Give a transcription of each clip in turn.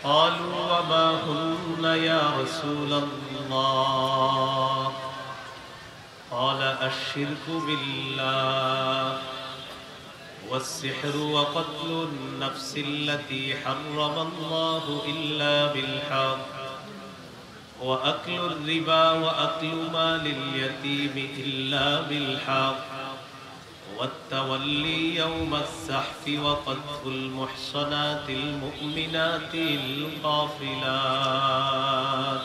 قالوا وما هن يا رسول الله قال الشرك بالله والسحر وقتل النفس التي حرم الله إلا بالحق وأكل الربا وأكل مال اليتيم إلا بالحق والتولي يوم الزحف وقذف المحصنات المؤمنات الغافلات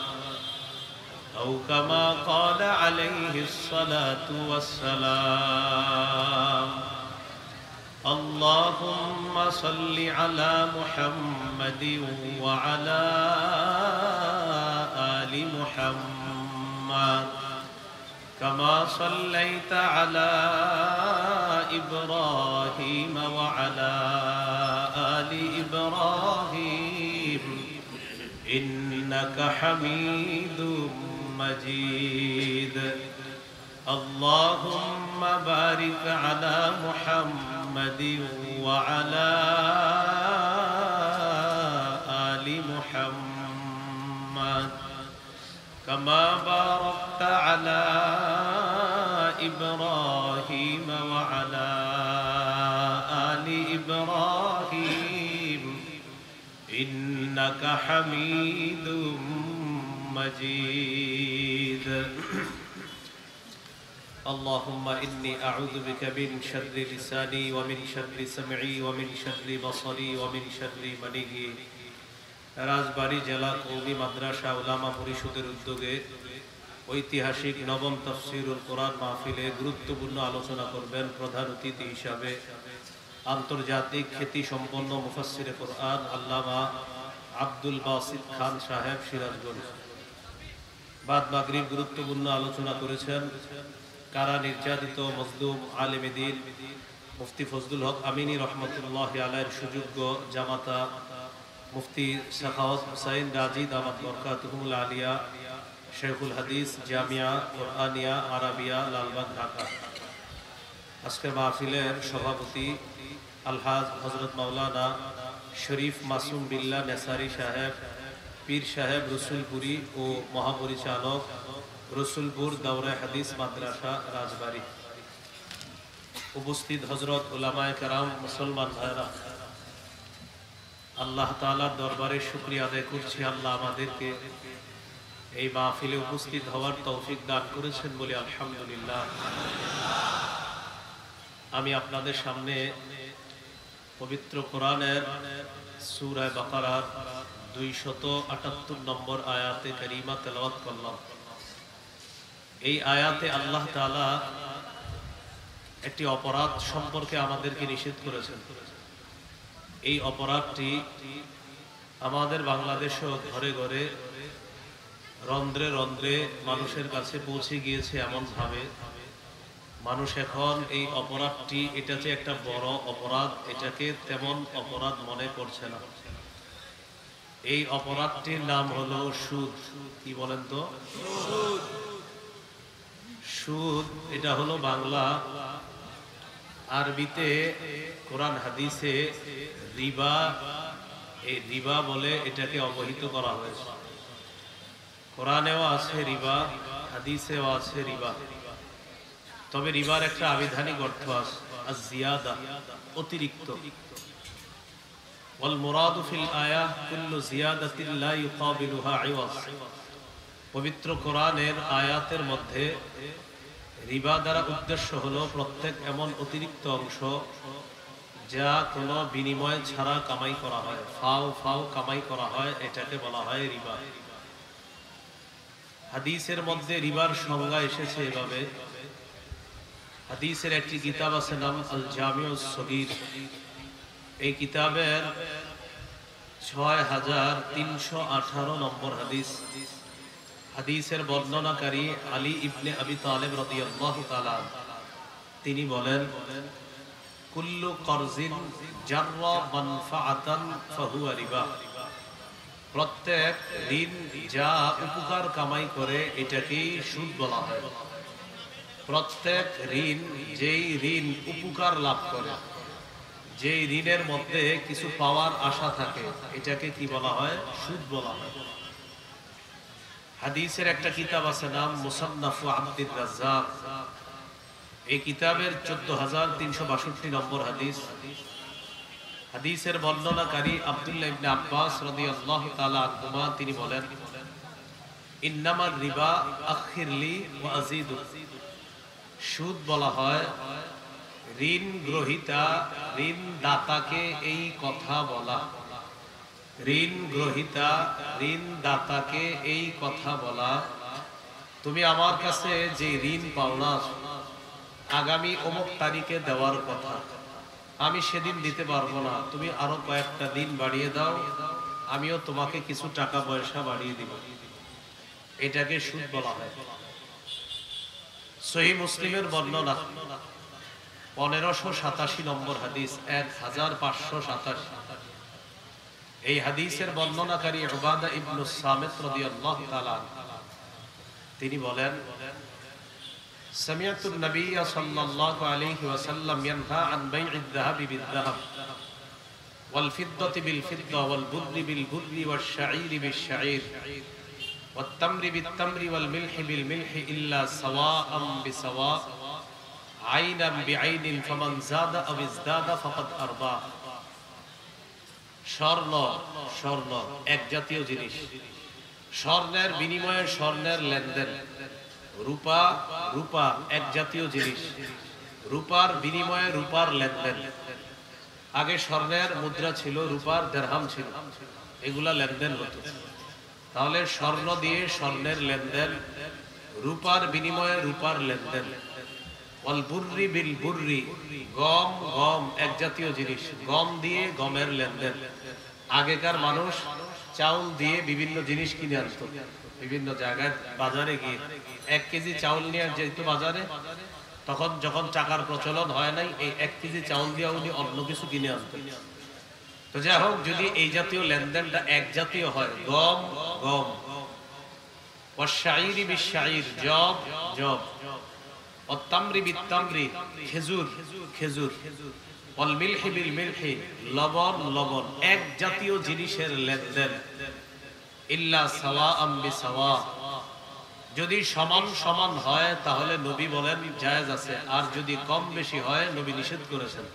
أو كما قال عليه الصلاة والسلام اللهم صل على محمد وعلى آل محمد كما صليت على إبراهيم وعلى آل إبراهيم إنك حميد مجيد اللهم بارك على محمد وعلى آل محمد كما باركت على إبراهيم وعلى آل إبراهيم إنك حميد مجيد اللهم إني أعوذ بك من شر لساني ومن شر سمعي ومن شر بصري ومن شر مني রাজবাড়ী জেলা কওমি মাদ্রাসা উলামা পরিষদের উদ্যোগে ঐতিহাসিক নবম তাফসীরুল কোরআন মাহফিলে গুরুত্বপূর্ণ আলোচনা করবেন প্রধান অতিথি হিসাবে আন্তর্জাতিক খ্যাতি সম্পন্ন মুফাসসিরে কোরআন আল্লামা আব্দুল বাসিত খান সাহেব সিরাজগঞ্জ। বাদ মাগরিব গুরুত্বপূর্ণ আলোচনা করেছেন কারা নির্যাতিত মজলুম আলেমে দ্বীন মুফতি ফজলুল হক আমিনী রহমতুল্লাহ আলাইহির সুযোগ্য জামাতা মুফতি সাখাওয়াত হুসাইন রাজি দামাত বরকাতুহুল আলিয়া শেখুল হাদিস জামিয়া কুরআনিয়া আরাবিয়া লালবাগ ঢাকা। আজকের মাহফিলের সভাপতি আলহাজ হযরত মাওলানা শরীফ মাসুম বিল্লাহ নেসারি সাহেব পীর সাহেব রসুলপুরি ও মহাপরিচালক রসুলপুর দাওরা হাদিস মাদ্রাসা রাজবাড়ী। উপস্থিত হযরত উলামায়ে কেরাম, মুসলমান ভাইরা, আল্লাহ তাআলার দরবারে শুকরিয়া আদায় করছি আল্লাহ আমাদেরকে এই মাহফিলে উপস্থিত হওয়ার তৌফিক দান করেছেন বলে আলহামদুলিল্লাহ। আমি আপনাদের সামনে পবিত্র কোরআনের সূরা বাকারার 278 নম্বর আয়াতে কারিমা তেলাওয়াত করলাম। এই আয়াতে আল্লাহ তাআলা একটি অপরাধ সম্পর্কে আমাদেরকে নিষেধ করেছেন। এই অপরাধটি আমাদের বাংলাদেশেও ঘরে ঘরে রন্ধ্রে রন্ধ্রে মানুষের কাছে পৌঁছে গিয়েছে, এমন ভাবে মানুষ এখন এই অপরাধটি, এটা যে একটা বড় অপরাধ, এটাকে তেমন অপরাধ মনে করছে না। এই অপরাধটির নাম হলো সুদ। কি বলেন তো? সুদ। এটা হলো বাংলা, আরবিতে কোরআন হাদিসে রিবা, এই রিবা বলে এটাকে অবহিত করা হয়েছে। কোরআনেও আছে রিবা, হাদিসেও আছে রিবা। তবে রিবার একটা আবিধানিক অর্থ আছে, আয-জিয়াদা, অতিরিক্ত। ওয়াল মুরাদু ফিল আয়াহ কুল্লু জিয়াদাতিন লা ইউকাবিলুহা ইওয়াজ। পবিত্র কোরআনের আয়াতের মধ্যে রিবা দ্বারা উদ্দেশ্য হলো প্রত্যেক এমন অতিরিক্ত অংশ যা কোনো বিনিময় ছাড়া কামাই করা হয়, ফাও ফাও কামাই করা হয়, এটাকে বলা হয় রিবা। হাদিসের মধ্যে রিবার সংজ্ঞা এসেছে এভাবে। হাদিসের একটি কিতাব আছে, নাম আল জামিউস সগীর। এই কিতাবের 6318 নম্বর হাদিস। হাদিসের বর্ণনাকারী আলী ইবনে আবি তালেব রাদিয়াল্লাহু তাআলা, তিনি বলেন, কুল্লু করজিন জাররা মানফাআতান ফাহুয়া রিবা। প্রত্যেক ঋণ যা উপকার কামাই করে এটাকেই সুদ বলা হয়। প্রত্যেক ঋণ যেই ঋণ উপকার লাভ করে, যে ঋণের মধ্যে কিছু পাওয়ার আশা থাকে এটাকে কি বলা হয়? সুদ বলা হয়। হাদিসের একটা কিতাব আছে নাম মুসান্নাফ আব্দুর রাজ্জাক। এই কিতাবের 14362 নম্বর হাদিস। হাদিসের বর্ণনাকারী আব্দুল্লাহ ইবনে আব্বাস রাদিয়াল্লাহু তাআলা আনহুমা তিনি বলেন, ইন্নামার রিবা আখিরলি ওয়া আযীদু। সুদ বলা হয় ঋণ গ্রহীতা ঋণ দাতাকে এই কথা বলা। ঋণ গ্রহীতা ঋণ দাতাকে এই কথা বলা, তুমি আমার কাছে যে ঋণ পাওনা আগামী অমুক তারিখে দেওয়ার কথা, আমি সেদিন দিতে পারবো না, তুমি আরো কয়েকটা দিন বাড়িয়ে দাও, আমিও তোমাকে কিছু টাকা পয়সা বাড়িয়ে দিব। এটাকে সুদ বলা হয়। সহিহ মুসলিমের বর্ণনা 1587 নম্বর হাদিস, 1587। এই হাদিসের বর্ণনাকারী উবাদা ইবনে সামিত রাদিয়াল্লাহু তাআলা তিনি বলেন, সামিআতু নবী সাল্লাল্লাহু আলাইহি ওয়াসাল্লাম ইয়ানহা আন বাই'আদ যাহাবি বিয-যাহাব ওয়াল ফিদ্দাতি বিল ফিদ্দা ওয়াল বুররি বিল বুররি ওয়াশ শাঈরি বিশ শাঈর ওয়াত তামরি বিত তামরি ওয়াল মিলহি বিল মিলহি ইল্লা সাওয়াআম বিসাওয়া আইনাম বিআইনিন ফামান যাদা আও ইজদাদা ফাকাদ আরবা। স্বর্ণ স্বর্ণ এক জাতীয় জিনিস, স্বর্ণের বিনিময়ে স্বর্ণের লেনদেন। রূপা রূপা এক জাতীয় জিনিস, রূপার বিনিময়ে রূপার লেনদেন। আগে স্বর্ণের মুদ্রা ছিল, রূপার দিরহাম ছিল, এগুলা লেনদেন হতো। তাহলে স্বর্ণ দিয়ে স্বর্ণের লেনদেন, রূপার বিনিময়ে রূপার লেনদেন। ওয়াল বুররি বিল বুররি, গম গম এক জাতীয় জিনিস, গম দিয়ে গমের লেনদেন। আগেকার মানুষ চাউল দিয়ে বিভিন্ন জিনিস কিনে আনতো, বিভিন্ন জায়গায় বাজারে গিয়ে 1 কেজি চাউল নিয়ে যেত বাজারে। তখন যখন টাকার প্রচলন হয় নাই, এই 1 কেজি চাউল দিয়ে উনি অন্য কিছু কিনে আনতেন। তো যাই হোক, যদি এই জাতীয় লেনদেনটা এক জাতীয় হয়, গম গম, ওয়াশ শাঈরি বিশ শাঈর, জব জব, ওয়াত তামরি বিত তামরি, খেজুর খেজুর, ওয়াল মিলহি বিল মিলহি, লবণ লবণ, এক জাতীয় জিনিসের লেনদেন। ইল্লা সাওয়াআম বিসাওয়া, যদি সমান সমান হয় তাহলে নবী বলেন জায়েজ আছে, আর যদি কম বেশি হয় নবী নিষেধ করেছেন।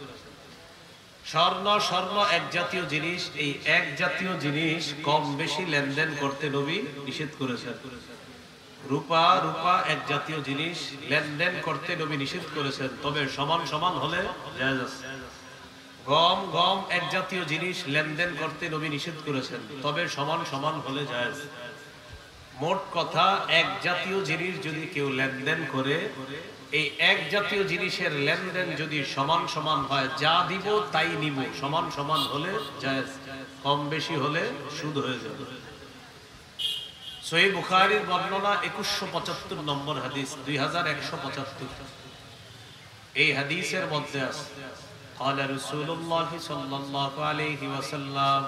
স্বর্ণ স্বর্ণ এক জাতীয় জিনিস, এই এক জাতীয় জিনিস কম বেশি লেনদেন করতে নবী নিষেধ করেছেন। রূপা রূপা এক জাতীয় জিনিস, লেনদেন করতে নবী নিষেধ করেছেন, তবে সমান সমান হলে জায়েজ আছে। গম গম এক জাতীয় জিনিস, লেনদেন করতে নবী নিষেধ করেছেন, তবে সমান সমান হলে জায়েজ। মোট কথা, এক জাতীয় জিনিস যদি কেউ লেনদেন করে, এই এক জাতীয় জিনিসের লেনদেন যদি সমান সমান হয়, যা দিব তাই নিব, সমান সমান হলে জায়েজ, কম বেশি হলে সুদ হয়ে যাবে। সহিহ বুখারীর বর্ণনা 2175 নম্বর হাদিস, 2175। এই হাদিসের মধ্যে আছে, قال رسول الله صلى الله عليه وسلم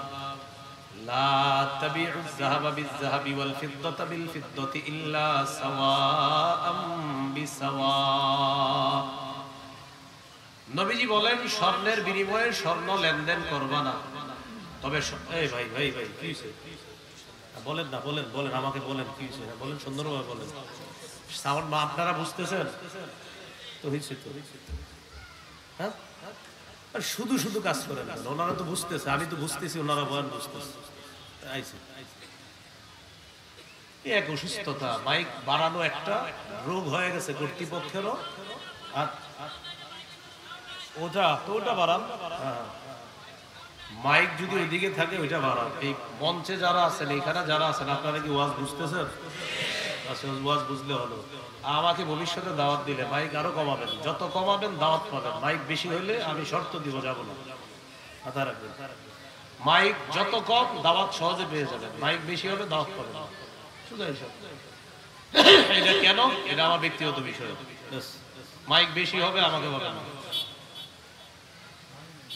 لا تبيع الذهب بالذهب والفضة بالفضة إلا سواء بسواء। নবীজি বলেন, স্বর্ণের বিনিময়ে স্বর্ণ লেনদেন করবা না, তবে এই ভাই ভাই ভাই কি হইছে বলেন না, বলেন বলেন, আমাকে বলেন কি হইছে, বলেন সুন্দরভাবে বলেন। সাউন্ড মা আপনারা বুঝতেছেন তো? হইছে তো, হ্যাঁ? আর শুধু শুধু কাজ করেন না, ওনারা তো বুঝতেছে, আমি তো বুঝতেছি, ওনারা বয়ান বুঝতেছে। এক অসুস্থতা, মাইক বাড়ানো একটা রোগ হয়ে গেছে কর্তৃপক্ষেরও। আর ওটা তো ওটা বাড়ান, মাইক যদি ওইদিকে থাকে ওইটা বাড়ান। এই মঞ্চে যারা আছেন, এখানে যারা আছেন, আপনারা কি ওয়াজ বুঝতেছেন? ওয়াজ বুঝলে হলো। আমাকে ভবিষ্যতে দাওয়াত দিলে মাইক আরো কমাবেন, যত কমাবেন দাওয়াত পাবেন। মাইক বেশি হইলে আমি শর্ত দিব, যাব না। মাথা রাখবেন, মাইক যত কম দাওয়াত সহজে পেয়ে যাবেন, মাইক বেশি হলে দাওয়াত পাবেন। শুধু এইসব। এটা কেন? এটা আমার ব্যক্তিগত বিষয়। মাইক বেশি হবে আমাকে বলেন,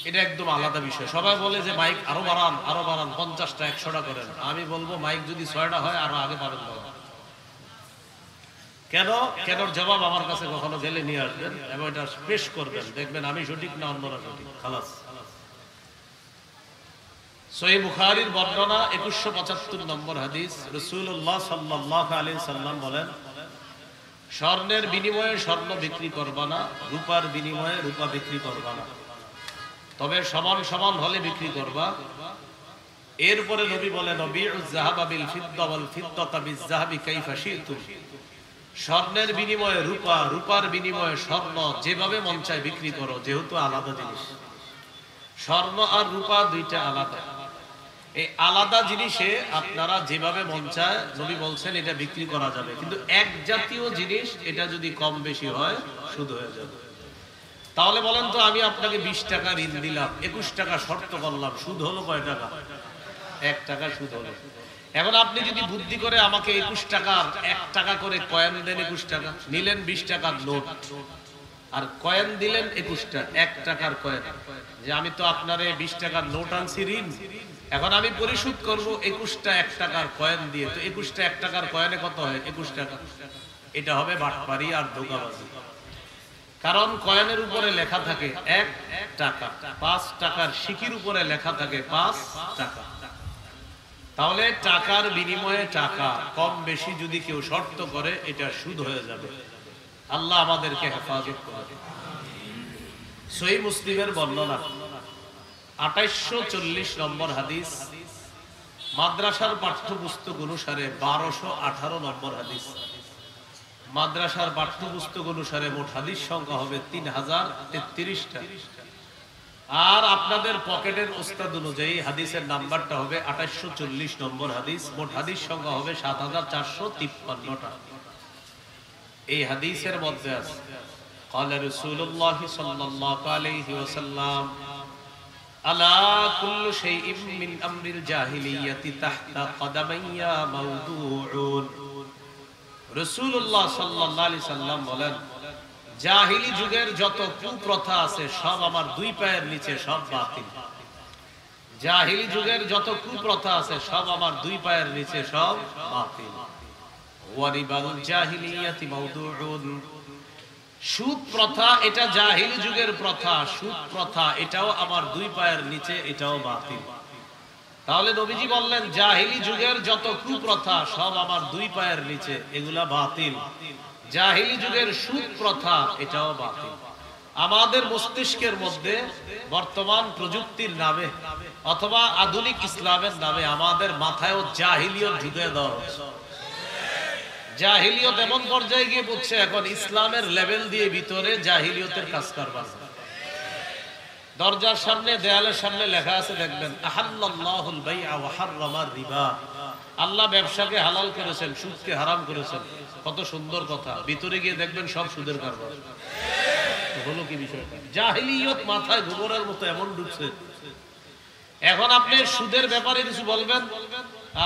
এটা একদম আলাদা বিষয়। সবাই বলে যে মাইক আরো বাড়ান, আরো বাড়ান, 50টা 100টা করেন। আমি বলবো মাইক যদি 6টা হয় আরো আগে পাবেন। কেন? কেন জবাব আমার কাছে কখনো গেলে নিয়ে আসবেন এবং এটা পেশ করবেন, দেখবেন আমি সঠিক না অন্যরা সঠিক। খালাস। সহিহ বুখারীর বর্ণনা 2175 নম্বর হাদিস। রাসূলুল্লাহ সাল্লাল্লাহু আলাইহি সাল্লাম বলেন, স্বর্ণের বিনিময়ে স্বর্ণ বিক্রি করবা না, রূপার বিনিময়ে রূপা বিক্রি করবা না, তবে সমান সমান হলে বিক্রি করবা। এরপরে নবী বলেন, নবিউজ যাহাবা বিল ফিদ্দা ওয়াল ফিদ্দাতা বিজ যাহাবি কাইফা শিতুম, স্বর্ণের বিনিময়ে রূপা, রূপার বিনিময়ে স্বর্ণ, যেভাবে মন চায় বিক্রি করো। যেহেতু আলাদা জিনিস, স্বর্ণ আর রূপা দুইটা আলাদা, এই আলাদা জিনিসে আপনারা যেভাবে মন চায়, নবী বলছেন এটা বিক্রি করা যাবে। কিন্তু এক জাতীয় জিনিস, এটা যদি কম বেশি হয় সুদ হয়ে যাবে। তাহলে বলেন তো, আমি আপনাকে 20 টাকা ঋণ দিলাম, 21 টাকা শর্ত করলাম, সুদ হলো কয় টাকা? 1 টাকা সুদ হলো। এখন আপনি যদি বুদ্ধি করে আমাকে 21 টাকার 1 টাকা করে কয়েন দেন, 21 টাকা নিলেন, 20 টাকার নোট, আর কয়েন দিলেন 21 টাকা, 1 টাকার কয়েন, যে আমি তো আপনারে 20 টাকার নোট আনছি ঋণ, এখন আমি পরিশোধ করব 21টা 1 টাকার কয়েন দিয়ে। তো 21টা 1 টাকার কয়েনে কত হয়? 21 টাকা। এটা হবে বাটপারি আর ধোঁকাবাজি। কারণ কয়েনের উপরে লেখা থাকে 1 টাকা, 5 টাকার সিকির উপরে লেখা থাকে 5 টাকা। তাহলে টাকার বিনিময়ে টাকা কম বেশি যদি কেউ শর্ত করে, এটা সুদ হয়ে যাবে। আল্লাহ আমাদেরকে হেফাজত করে। সহিহ মুসলিমের বর্ণনা 2840 নম্বর হাদিস, মাদ্রাসার পাঠ্যপুস্তক অনুসারে 1218 নম্বর হাদিস। মাদ্রাসার পাঠ্যপুস্তক অনুসারে মোট হাদিস সংখ্যা হবে 3033টা, আর আপনাদের পকেটের ওস্তাদ অনুযায়ী হাদিসের নাম্বারটা হবে 2840 নম্বর হাদিস। মোট হাদিস সংখ্যা হবে 7453টা। এই হাদিসের মধ্যে আছে, قال رسول الله صلى الله عليه وسلم ألا كل شيء من أمر الجاهلية تحت قدمي موضوع। রাসূলুল্লাহ সাল্লাল্লাহু আলাইহি সাল্লাম বলেন, জাহিলি যুগের যত কুপ্রথা আছে সব আমার দুই পায়ের নিচে, সব বাতিল। জাহিলি যুগের যত কুপ্রথা আছে সব আমার দুই পায়ের নিচে, সব বাতিল। ওয়ারিবাল জাহিলিয়াতি মাউদুউন, সুদ প্রথা এটা জাহিলি যুগের প্রথা, সুদ প্রথা এটাও আমার দুই পায়ের নিচে, এটাও বাতিল। তাহলে নবীজি বললেন, জাহিলি যুগের যত কুপ্রথা সব আমার দুই পায়ের নিচে, এগুলা বাতিল। জাহিলি যুগের সুদ প্রথা এটাও বাতিল। আমাদের মস্তিষ্কের মধ্যে বর্তমান প্রযুক্তির নামে অথবা আধুনিক ইসলামের নামে আমাদের মাথায়ও জাহিলিয়ত ঢুকে দেওয়া হচ্ছে। জাহিলিয়ত এমন পর্যায়ে গিয়ে পড়ছে, এখন ইসলামের লেভেল দিয়ে ভিতরে জাহিলিয়তের কাজ কারবার। দরজার সামনে, দেয়ালের সামনে লেখা আছে, দেখবেন আহাল্লাল্লাহুল বাইআ ওয়া হাররামার রিবা, আল্লাহ ব্যবসাকে হালাল করেছেন, সুদকে হারাম করেছেন। কত সুন্দর কথা, ভিতরে গিয়ে দেখবেন সব সুদের কারবার। হলো কি বিষয়টা? জাহিলিয়ত মাথায় গোবরের মতো এমন ঢুকছে। এখন আপনি সুদের ব্যাপারে কিছু বলবেন,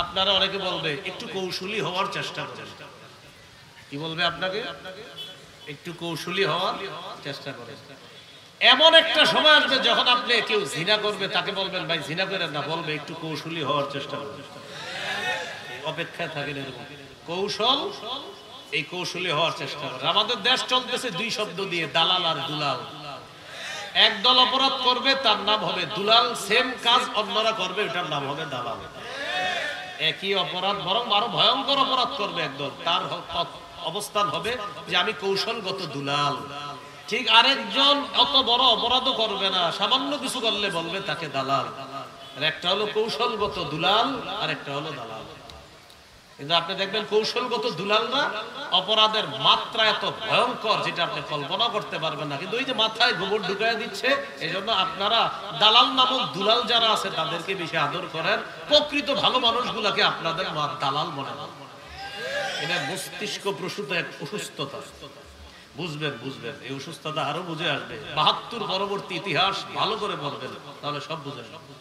আপনারা অনেকে বলবে একটু কৌশলী হওয়ার চেষ্টা করেন। কি বলবে আপনাকে? একটু কৌশলী হওয়ার চেষ্টা করেন। এমন একটা সময় আসবে যখন আপনি কেউ জিনা করবে, তাকে বলবেন ভাই জিনা করেন না, বলবে একটু কৌশলী হওয়ার চেষ্টা করেন। অপেক্ষায় থাকেন এরকম কৌশল, এই কৌশলী হওয়ার চেষ্টা করেন। আমাদের দেশ চলতেছে দুই শব্দ দিয়ে, দালাল আর দুলাল। একদল অপরাধ করবে, তার নাম হবে দুলাল, সেম কাজ অন্যরা করবে, এটার নাম হবে দালাল। একই অপরাধ বরং আরো ভয়ঙ্কর অপরাধ করবে একদল, তার অবস্থান হবে যে আমি কৌশলগত দুলাল। ঠিক আরেকজন অত বড় অপরাধও করবে না, সামান্য কিছু করলে বলবে তাকে দালাল। আর একটা হলো কৌশলগত দুলাল, আর একটা হলো দালাল। কিন্তু আপনি দেখবেন কৌশলগত দুলাল না, অপরাধের মাত্রা এত ভয়ঙ্কর যেটা আপনি কল্পনা করতে পারবেন না। কিন্তু ওই যে মাথায় গোবর ঢুকায় দিচ্ছে, এই জন্য আপনারা দালাল নামক দুলাল যারা আছে তাদেরকে বেশি আদর করেন, প্রকৃত ভালো মানুষগুলাকে আপনাদের দালাল মনে করেন। এটা মস্তিষ্ক প্রসূত এক অসুস্থতা। বুঝবেন বুঝবেন, এই অসুস্থতা আরো বুঝে আসবে। ৭২ পরবর্তী ইতিহাস ভালো করে পড়বেন, তাহলে সব বুঝে আসবে।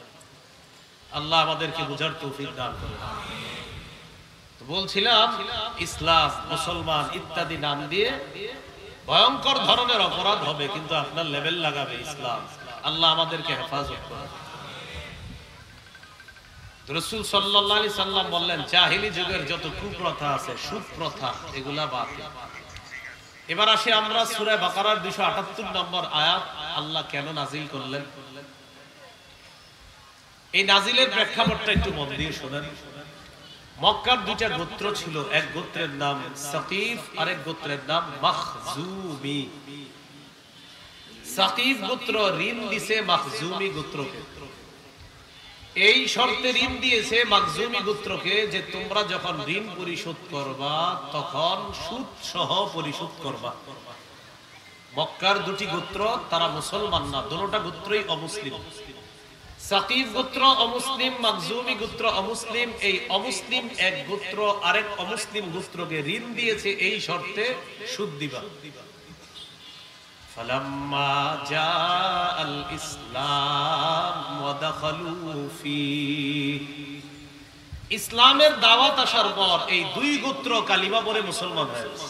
আল্লাহ আমাদেরকে বুঝার তৌফিক দান করুন। বলছিলাম, ইসলাম, মুসলমান ইত্যাদি নাম দিয়ে ভয়ঙ্কর ধরনের অপরাধ হবে, কিন্তু আপনার লেভেল লাগাবে ইসলাম। আল্লাহ আমাদেরকে হেফাজত করুন। রাসূল সাল্লাল্লাহু আলাইহি সাল্লাম বললেন, জাহিলি যুগের যত কুপ্রথা আছে, সুদ প্রথা, এগুলা বাতিল। এবার আসি আমরা সূরা বাকারার ২৭৮ নম্বর আয়াত, আল্লাহ কেন নাজিল করলেন? এই নাজিলের প্রেক্ষাপটটা একটু মন দিয়ে শোনেন। মক্কার দুইটা গোত্র ছিল, এক গোত্রের নাম সাকিফ, আরেক গোত্রের নাম মাখজুমি। সাকিফ গোত্র ঋণ দিছে মাখজুমি গোত্রকে। এই শর্তে ঋণ দিয়েছে মাখজুমি গোত্রকে যে তোমরা যখন ঋণ পরিশোধ করবা তখন সুদ সহ পরিশোধ করবা। মক্কার দুটি গোত্র, তারা মুসলমান না, দুটোটা গোত্রই অমুসলিম। সাকিফ গোত্র অমুসলিম, মাখজুমি গোত্র অমুসলিম। এই অমুসলিম এক গোত্র আরেক অমুসলিম গোত্রকে ঋণ দিয়েছে এই শর্তে সুদ দিবা। ফালাম্মা জাআল ইসলাম ওয়া দাখালু ফি, ইসলামের দাওয়াত আসার পর এই দুই গোত্র কালিমা পড়ে মুসলমান হয়েছে।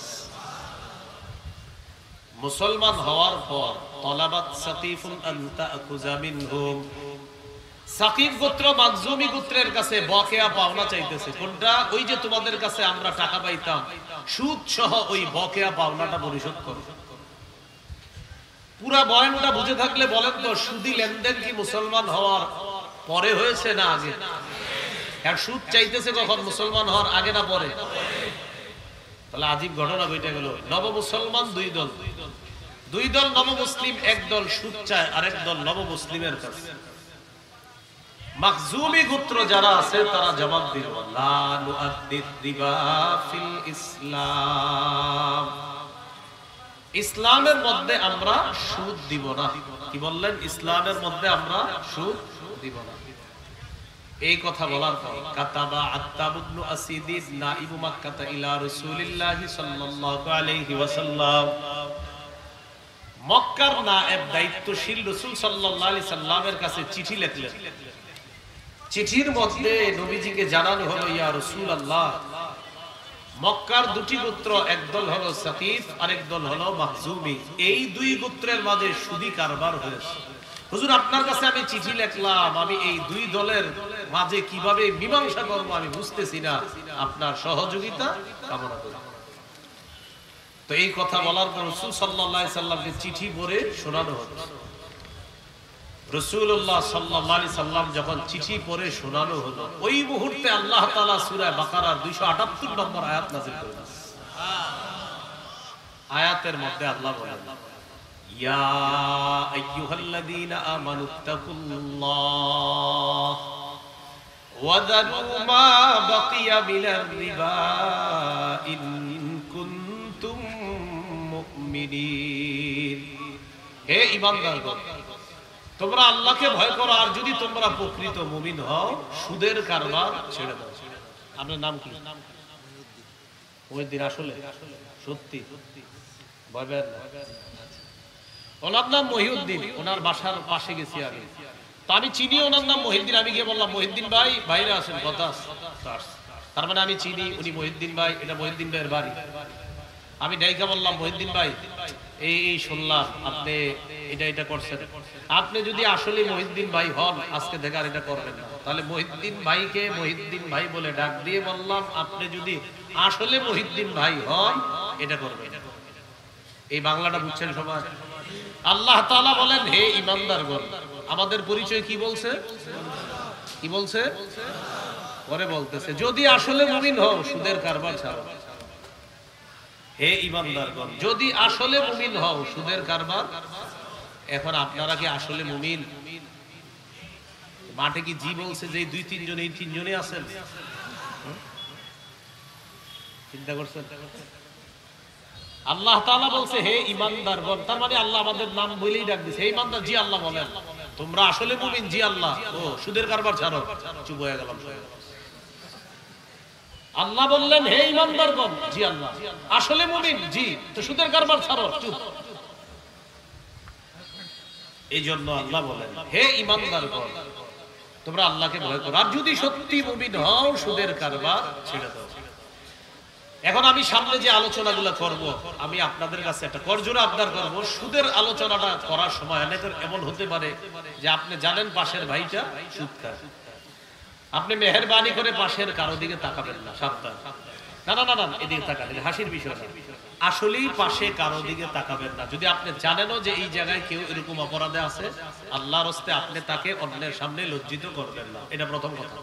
মুসলমান হওয়ার পর তলাবাত সাকিফুন আন তা'খুযা মিনহুম, সাকিফ গোত্র মাখজুমি গোত্রের কাছে বকেয়া পাওনা চাইতেছে। কোনটা? ওই যে তোমাদের কাছে আমরা টাকা পাইতাম, সুদ সহ ওই বকেয়া পাওনাটা পরিশোধ করো। পুরা বয়ানটা বুঝে থাকলে বলেন তো, সুদি লেনদেন কি মুসলমান হওয়ার পরে হয়েছে না আগে? আর সুদ চাইতেছে কখন? মুসলমান হওয়ার আগে না পরে? তাহলে আজীব ঘটনা বইটা গেল। নব মুসলমান দুই দল নব মুসলিম, এক দল সুদ চায়, আরেক দল নব মুসলিমের কাছে। মাখজুমি গোত্র যারা আছে তারা জবাব দিল, লা নুআদ্দির রিবা ফিল ইসলাম, ইসলামের মধ্যে আমরা সুদ দিব না। কি বললেন? ইসলামের মধ্যে আমরা সুদ দিব না। এই কথা বলার পর কাতাবা আত্তাব ইবনে আসিদ নাইবু মক্কা ইলা রাসূলিল্লাহি সাল্লাল্লাহু আলাইহি ওয়াসাল্লাম, মক্কার নায়েব দায়িত্বশীল রাসূল সাল্লাল্লাহু আলাইহি সাল্লামের কাছে চিঠি লিখলেন। চিঠির মধ্যে নবীজিকে জানানো হলো, ইয়া রাসূলুল্লাহ, মক্কার দুটি গোত্র, একদল হলো সাকিফ, আরেক দল হলো মাখজুমি, এই দুই গোত্রের মাঝে সুদি কারবার হয়েছে। হুজুর, আপনার কাছে আমি চিঠি লিখলাম, আমি এই দুই দলের মাঝে কিভাবে মীমাংসা করব আমি বুঝতেছি না, আপনার সহযোগিতা কামনা করি। তো এই কথা বলার পর রাসূল সাল্লাল্লাহু আলাইহি সাল্লামকে চিঠি পড়ে শোনানো হলো। রাসূলুল্লাহ সাল্লাল্লাহু আলাইহি সাল্লাম যখন চিঠি পড়ে শোনানো হলো, ওই মুহূর্তে আল্লাহ তাআলা সূরা বাকারার 278 নম্বর আয়াত নাযিল করেছেন। আয়াতের মধ্যে আল্লাহ বলেন, ইয়া আইয়ুহাল্লাযীনা আমানুত্তাকুল্লাহ ওয়া যারু মা বাকিয়া মিনার রিবা ইন কুনতুম মুমিনিন। হে ঈমানদারগণ, তোমরা আল্লাহকে ভয় করো, আর যদি তোমরা প্রকৃত মুমিন হও সুদের কারবার ছেড়ে দাও। আপনার নাম কি? মুহিউদ্দিন। আসলে সত্যি ভয় পেন না। ওনার নাম মুহিউদ্দিন, ওনার বাসার পাশে গেছি আমি, তো আমি চিনি ওনার নাম মুহিউদ্দিন। আমি গিয়ে বললাম, মুহিউদ্দিন ভাই বাইরে আছেন, কথা তার মানে আমি চিনি উনি মুহিউদ্দিন ভাই, এটা মুহিউদ্দিন ভাইয়ের বাড়ি। আমি ডাইকা বললাম, মুহিউদ্দিন ভাই এই শুনলাম আপনি এটা করছেন, আপনি যদি আসলে মুহিউদ্দিন ভাই হন আজকে থেকে আর এটা করবেন না। তাহলে মুহিউদ্দিন ভাইকে মুহিউদ্দিন ভাই বলে ডাক দিয়ে বললাম, আপনি যদি আসলে মুহিউদ্দিন ভাই হন এটা করবেন। এই বাংলাটা বুঝছেন সবাই? আল্লাহ তাআলা বলেন, হে ঈমানদারগণ, আমাদের পরিচয় কি বলছে? কি বলছে? পরে বলতেছে, যদি আসলে মুমিন হও সুদের কারবার ছাড়ো। হে ঈমানদারগণ, যদি আসলে মুমিন হও সুদের কারবার। এখন আপনারা কি আসলে মুমিন? মাঠে কি জি বলছে যে দুই তিনজন, এই তিনজনই আছেন? চিন্তা করছেন? আল্লাহ তাআলা বলছে, হে ঈমানদারগণ, তার মানে আল্লাহ আমাদের নাম বলেই ডাক দিয়েছে, হে ঈমানদার। জি আল্লাহ বলেন, তোমরা আসলে মুমিন? জি আল্লাহ। ও, সুদের কারবার ছাড়ো। চুপ হয়ে গেলাম। আল্লাহ বললেন, হে ঈমানদারগণ, জি আল্লাহ। আসলে মুমিন? জি। তো সুদের কারবার ছাড়ো। চুপ। এই জন্য আল্লাহ বলেন, হে ঈমানদারগণ, তোমরা আল্লাহকে ভয় করো, আর যদি সত্যি মুমিন হও সুদের কারবার ছেড়ে দাও। এখন আমি সামনে যে আলোচনাগুলো করব, আমি আপনাদের কাছে একটা করজোড়ে আবদার করব, সুদের আলোচনাটা করার সময় অনেকের এমন হতে পারে যে আপনি জানেন পাশের ভাইটা সুদ খায়, আপনি মেহেরবানি করে পাশের কারো দিকে তাকাবেন না, সাবধান। না না না না, এদিকে তাকান, হাসির বিষয় না। আসলেই পাশে কারো দিকে তাকাবেন না। যদি আপনি জানেনও যে এই জায়গায় কেউ এরকম অপরাধে আছে, আল্লাহর হস্তে আপনি তাকে অন্যের সামনে লজ্জিত করবেন না। এটা প্রথম কথা।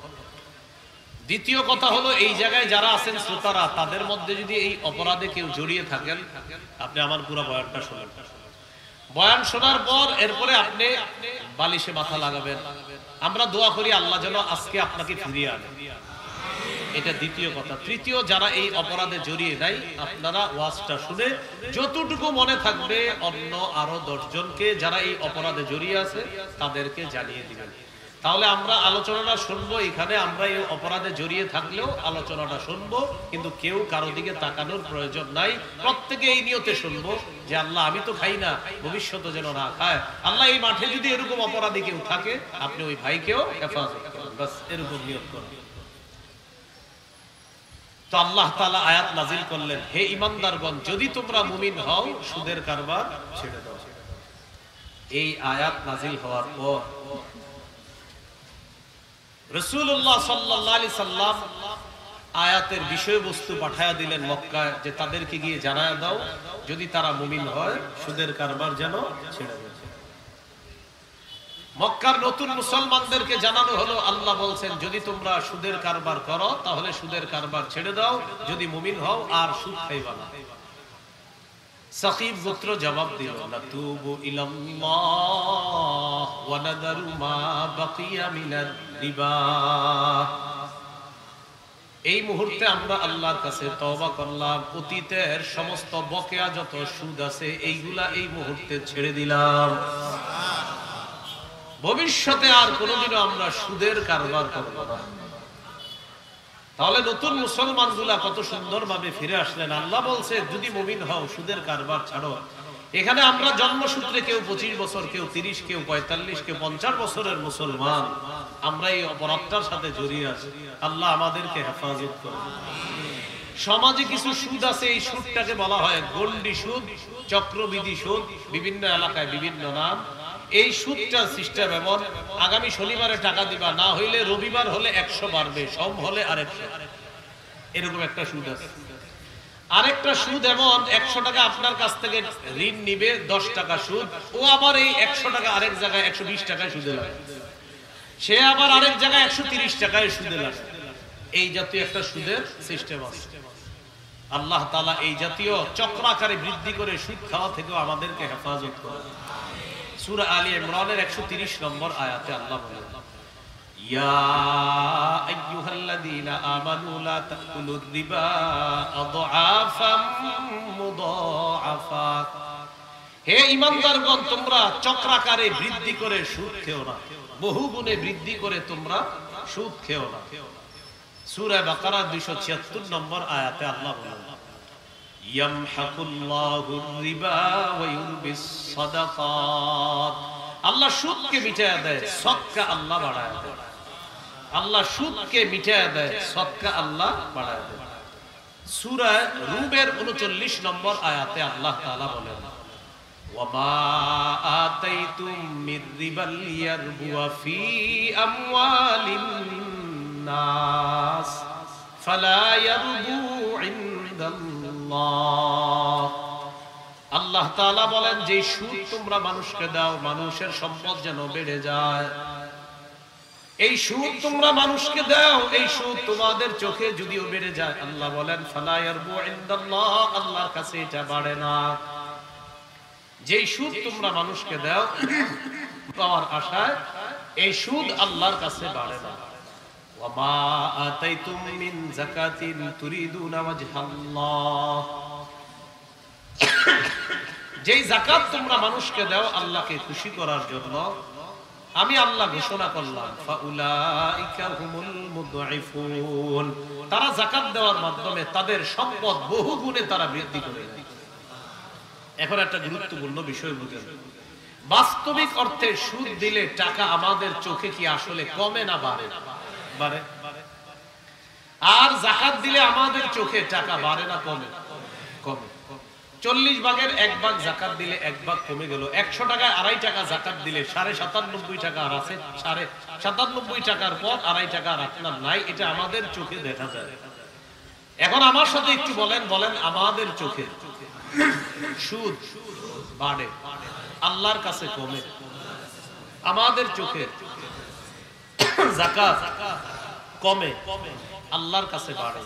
দ্বিতীয় কথা হলো, এই জায়গায় যারা আছেন শ্রোতারা, তাদের মধ্যে যদি এই অপরাধে কেউ জড়িয়ে থাকেন, আপনি আমার পুরো বয়ানটা শোনেন। বয়ান শোনার পর এরপরে আপনি বালিশে মাথা লাগাবেন। আমরা দোয়া করি আল্লাহ যেন আজকে আপনাকে ফিরিয়ে আনে। এটা দ্বিতীয় কথা। তৃতীয়, যারা এই অপরাধে জড়িয়ে নাই, আপনারা ওয়াজটা শুনে যতটুকু মনে থাকবে অন্য আরো 10 জনকে যারা এই অপরাধে জড়িয়ে আছে তাদেরকে জানিয়ে দিবেন। তাহলে আমরা আলোচনাটা শুনবো। এখানে আমরা এই অপরাধে জড়িয়ে থাকলেও আলোচনাটা শুনবো, কিন্তু কেউ কারো দিকে তাকানোর প্রয়োজন নাই। প্রত্যেকে এই নিয়তে শুনবো যে আল্লাহ, আমি তো খাই না, ভবিষ্যতে যেন না খায়। আল্লাহ, এই মাঠে যদি এরকম অপরাধী কেউ থাকে, আপনি ওই ভাইকেও হেফাজত করুন। বাস এরকম নিয়ত করুন। তো আল্লাহ তাআলা আয়াত নাজিল করলেন, হে ঈমানদারগণ, যদি তোমরা মুমিন হও, সুদের কারবার ছেড়ে দাও। এই আয়াত নাজিল হওয়ার পর রাসূলুল্লাহ সাল্লাল্লাহু আলাইহি সাল্লাম আয়াতের বিষয়বস্তু পাঠায়া দিলেন মক্কায়, যে তাদেরকে গিয়ে জানায়া দাও যদি তারা মুমিন হয়, সুদের কারবার যেন ছেড়ে দেয়। মক্কার নতুন মুসলমানদেরকে জানানো হলো, আল্লাহ বলছেন যদি তোমরা সুদের কারবার করো তাহলে সুদের কারবার ছেড়ে দাও, যদি মুমিন হও আর সুদ খাইবা না। সাকিব গোত্র জবাব দিল, নাতুবু ইলাল্লাহ ওয়া নাদারু মা বাকিয়া মিনার রিবা। এই মুহূর্তে আমরা আল্লাহর কাছে তওবা করলাম, অতীতের সমস্ত বকেয়া যত সুদ আছে এইগুলা এই মুহূর্তে ছেড়ে দিলাম। ভবিষ্যতে আর কোনোদিনও আমরা সুদের কারবার করব না। তাহলে নতুন মুসলমানগুলা কত সুন্দরভাবে ফিরে আসলেন। আল্লাহ বলছে যদি মুমিন হও, সুদের কারবার ছাড়ো। এখানে আমরা জন্মসূত্রে কেউ 25 বছর, কেউ 30, কেউ 45, কেউ 50 বছরের মুসলমান, আমরা এই অপরাধটার সাথে জড়িয়ে আছি। আল্লাহ আমাদেরকে হেফাজত করুন। সমাজে কিছু সুদ আছে, এই সুদটাকে বলা হয় গন্ডি সুদ, চক্রবৃদ্ধি সুদ, বিভিন্ন এলাকায় বিভিন্ন নাম। এই সুদটা সিস্টেম এমন, আগামী শনিবারে টাকা দিবা, না হইলে রবিবার হলে 100 বাড়বে, সোম হলে আরেকশো, এরকম একটা সুদ আছে। আরেকটা সুদ এমন, 100 টাকা আপনার কাছ থেকে ঋণ নিবে, 10 টাকা সুদ। ও আবার এই 100 টাকা আরেক জায়গায় 120 টাকায় সুদে লাগে, সে আবার আরেক জায়গায় 130 টাকায় সুদে লাগে। এই জাতীয় একটা সুদের সিস্টেম আছে। আল্লাহ তাআলা এই জাতীয় চক্রাকারে বৃদ্ধি করে সুদ খাওয়া থেকেও আমাদেরকে হেফাজত করে। সূরা আলী ইমরানের 130 নম্বর আয়াতে আল্লাহ বলেন, ইয়া আইয়ুহাল্লাযীনা আমানু লা তাকুলুর রিবা আযআফাম মুদাআফা। হে ঈমানদারগণ, তোমরা চক্রাকারে বৃদ্ধি করে সুদ খেও না, বহু গুণে বৃদ্ধি করে তোমরা সুদ খেও না। সূরা বাকারা 276 নম্বর আয়াতে আল্লাহ বলেন, ইয়ামহাকুল্লাহুর রিবা ওয়া ইউরবিস সাদাকাত। আল্লাহ সুদকে মিটায়া দেয়, সদকা আল্লাহ বাড়ায় দেয়। আল্লাহ সুদকে মিটায়া দেয়, সদকা আল্লাহ বাড়ায় দেয়। সূরা রুমের 39 নম্বর আয়াতে আল্লাহ তাআলা বলেন, ওয়া মা আতাইতুম মির রিবাল ইয়ারবুয়া ফি আমওয়ালিন নাস ফালা ইয়ারবু ইনদাল্লাহ। আল্লাহ তাআলা বলেন, যে সুদ তোমরা মানুষকে দাও, মানুষের সম্পদ যেন বেড়ে যায়। এই সুদ তোমরা মানুষকে দাও, এই সুদ তোমাদের চোখে যদিও বেড়ে যায়, আল্লাহ বলেন ফালা ইয়ারবু ইনদাল্লাহ, আল্লাহর কাছে এটা বাড়ে না। যেই সুদ তোমরা মানুষকে দাও পাওয়ার আশায়, এই সুদ আল্লাহর কাছে বাড়ে না। ওয়া মা আতাইতুম মিন যাকাতিন তুরিদুনা ওয়াজহাল্লাহ। যেই যাকাত তোমরা মানুষকে দাও আল্লাহকে খুশি করার জন্য, আমি আল্লাহ ঘোষণা করলাম, ফাউলাইকা হুমুল মুদঈফুন। তারা যাকাত দেওয়ার মাধ্যমে তাদের সম্পদ বহু গুণে তারা বৃদ্ধি করে। এখন একটা গুরুত্বপূর্ণ বিষয় বুঝেন, বাস্তবিক অর্থে সুদ দিলে টাকা আমাদের চোখে কি আসলে কমে না বাড়ে? বাড়ে। আর যাকাত দিলে আমাদের চোখে টাকা বাড়ে না কমে? কমে। 40 ভাগের 1 ভাগ যাকাত দিলে 1 ভাগ কমে গেল। 100 টাকায় 2.5 টাকা যাকাত দিলে 97.5 টাকা আর আছে, 97.5 টাকার পর 2.5 টাকা আর আপনার নাই। এটা আমাদের চোখে দেখা যায়। এখন আমার সাথে একটু বলেন আমাদের চোখে সুদ বাড়ে, আল্লাহর কাছে কমে। আমাদের চোখে যাকাত কমে, আল্লাহর কাছে বাড়ে।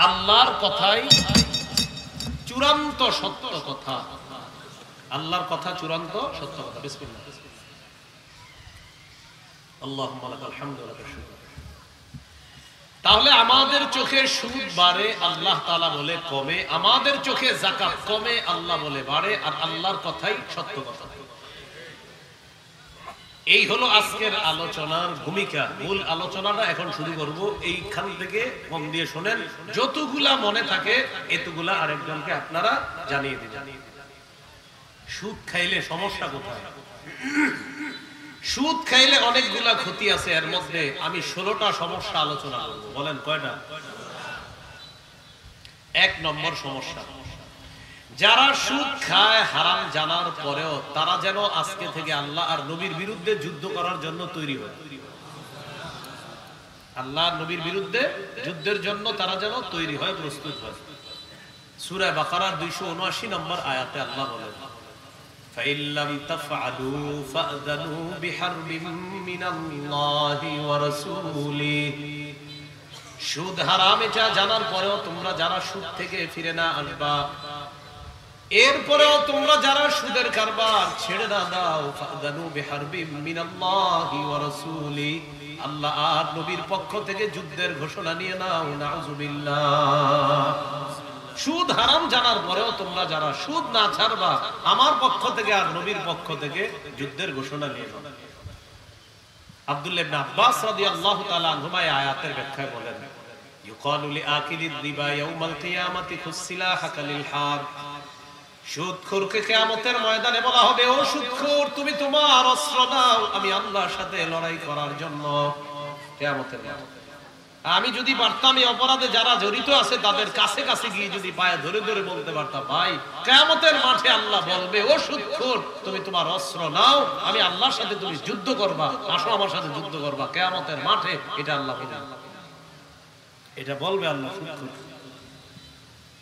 আল্লাহর কথাই চূড়ান্ত সত্য কথা, আল্লাহর কথা চূড়ান্ত সত্য কথা। বিসমিল্লাহ। আল্লাহুম্মা লাকাল হামদু ওয়া লাকাশ শুকর। তাহলে আমাদের চোখে সুদ বাড়ে, আল্লাহ তাআলা বলে কমে। আমাদের চোখে যাকাত কমে, আল্লাহ বলে বাড়ে। আর আল্লাহর কথাই সত্য কথা। এই হলো আজকের আলোচনার ভূমিকা। মূল আলোচনাটা এখন শুরু করব। এইখান থেকে মন দিয়ে শোনেন, যতগুলা মনে থাকে এতগুলা আরেকজনকে আপনারা জানিয়ে দিবেন। সুদ খাইলে সমস্যা কোথায়? সুদ খাইলে অনেকগুলা ক্ষতি আছে, এর মধ্যে আমি 16টা সমস্যা আলোচনা করব। বলেন কয়টা? 1 নম্বর সমস্যা, যারা সুদ খায় হারাম জানার পরেও তারা যেন আজকে থেকে আল্লাহ আর নবীর বিরুদ্ধে যুদ্ধ করার জন্য তৈরি হয়। আল্লাহ আর নবীর বিরুদ্ধে যুদ্ধের জন্য তারা যেন তৈরি হয়, প্রস্তুত হয়। সূরা বাকারার 279 নম্বর আয়াতে আল্লাহ বলেন, فَإِن لَّمْ تَفْعَلُوا فَأْذَنُوا بِحَرْبٍ مِّنَ اللَّهِ وَرَسُولِهِ। সুদ হারাম এটা জানার পরেও তোমরা যারা সুদ থেকে ফিরে না আসবা, এরপরেও তোমরা যারা সুদের কারবার ছেড়ে না দাও, فَأْذَنُوا بِحَرْبٍ مِّنَ اللَّهِ وَرَسُولِهِ, আল্লাহ আর নবীর পক্ষ থেকে যুদ্ধের ঘোষণা নিয়ে নাও। নাউযুবিল্লাহ। সুদ হারাম জানার পরেও তোমরা যারা সুদ না ছাড়বা, আমার পক্ষ থেকে আর নবীর পক্ষ থেকে যুদ্ধের ঘোষণা নিয়ে নাও। আব্দুল্লাহ ইবনে আব্বাস রাদিয়াল্লাহু তাআলা আনহুমা এই আয়াতের ব্যাখ্যায় বলেন, ইউকালু লিআকিলির রিবা ইয়াউমাল কিয়ামাতি খুসসিলাহাকা লিল হার। সুদখোরকে কিয়ামতের ময়দানে বলা হবে, ও সুদখোর, তুমি তোমার অস্ত্র নাও আমি আল্লাহর সাথে লড়াই করার জন্য। কিয়ামতের ময়দানে আমি যদি পারতাম এই অপরাধে যারা জড়িত আছে তাদের কাছে কাছে গিয়ে যদি পায়ে ধরে ধরে বলতে পারতাম, ভাই কিয়ামতের মাঠে আল্লাহ বলবে, ও সুদখোর, তুমি তোমার অস্ত্র নাও, আমি আল্লাহর সাথে তুমি যুদ্ধ করবা, আসো আমার সাথে যুদ্ধ করবা কিয়ামতের মাঠে। এটা আল্লাহ বলেন, এটা বলবে আল্লাহ সুদখোর।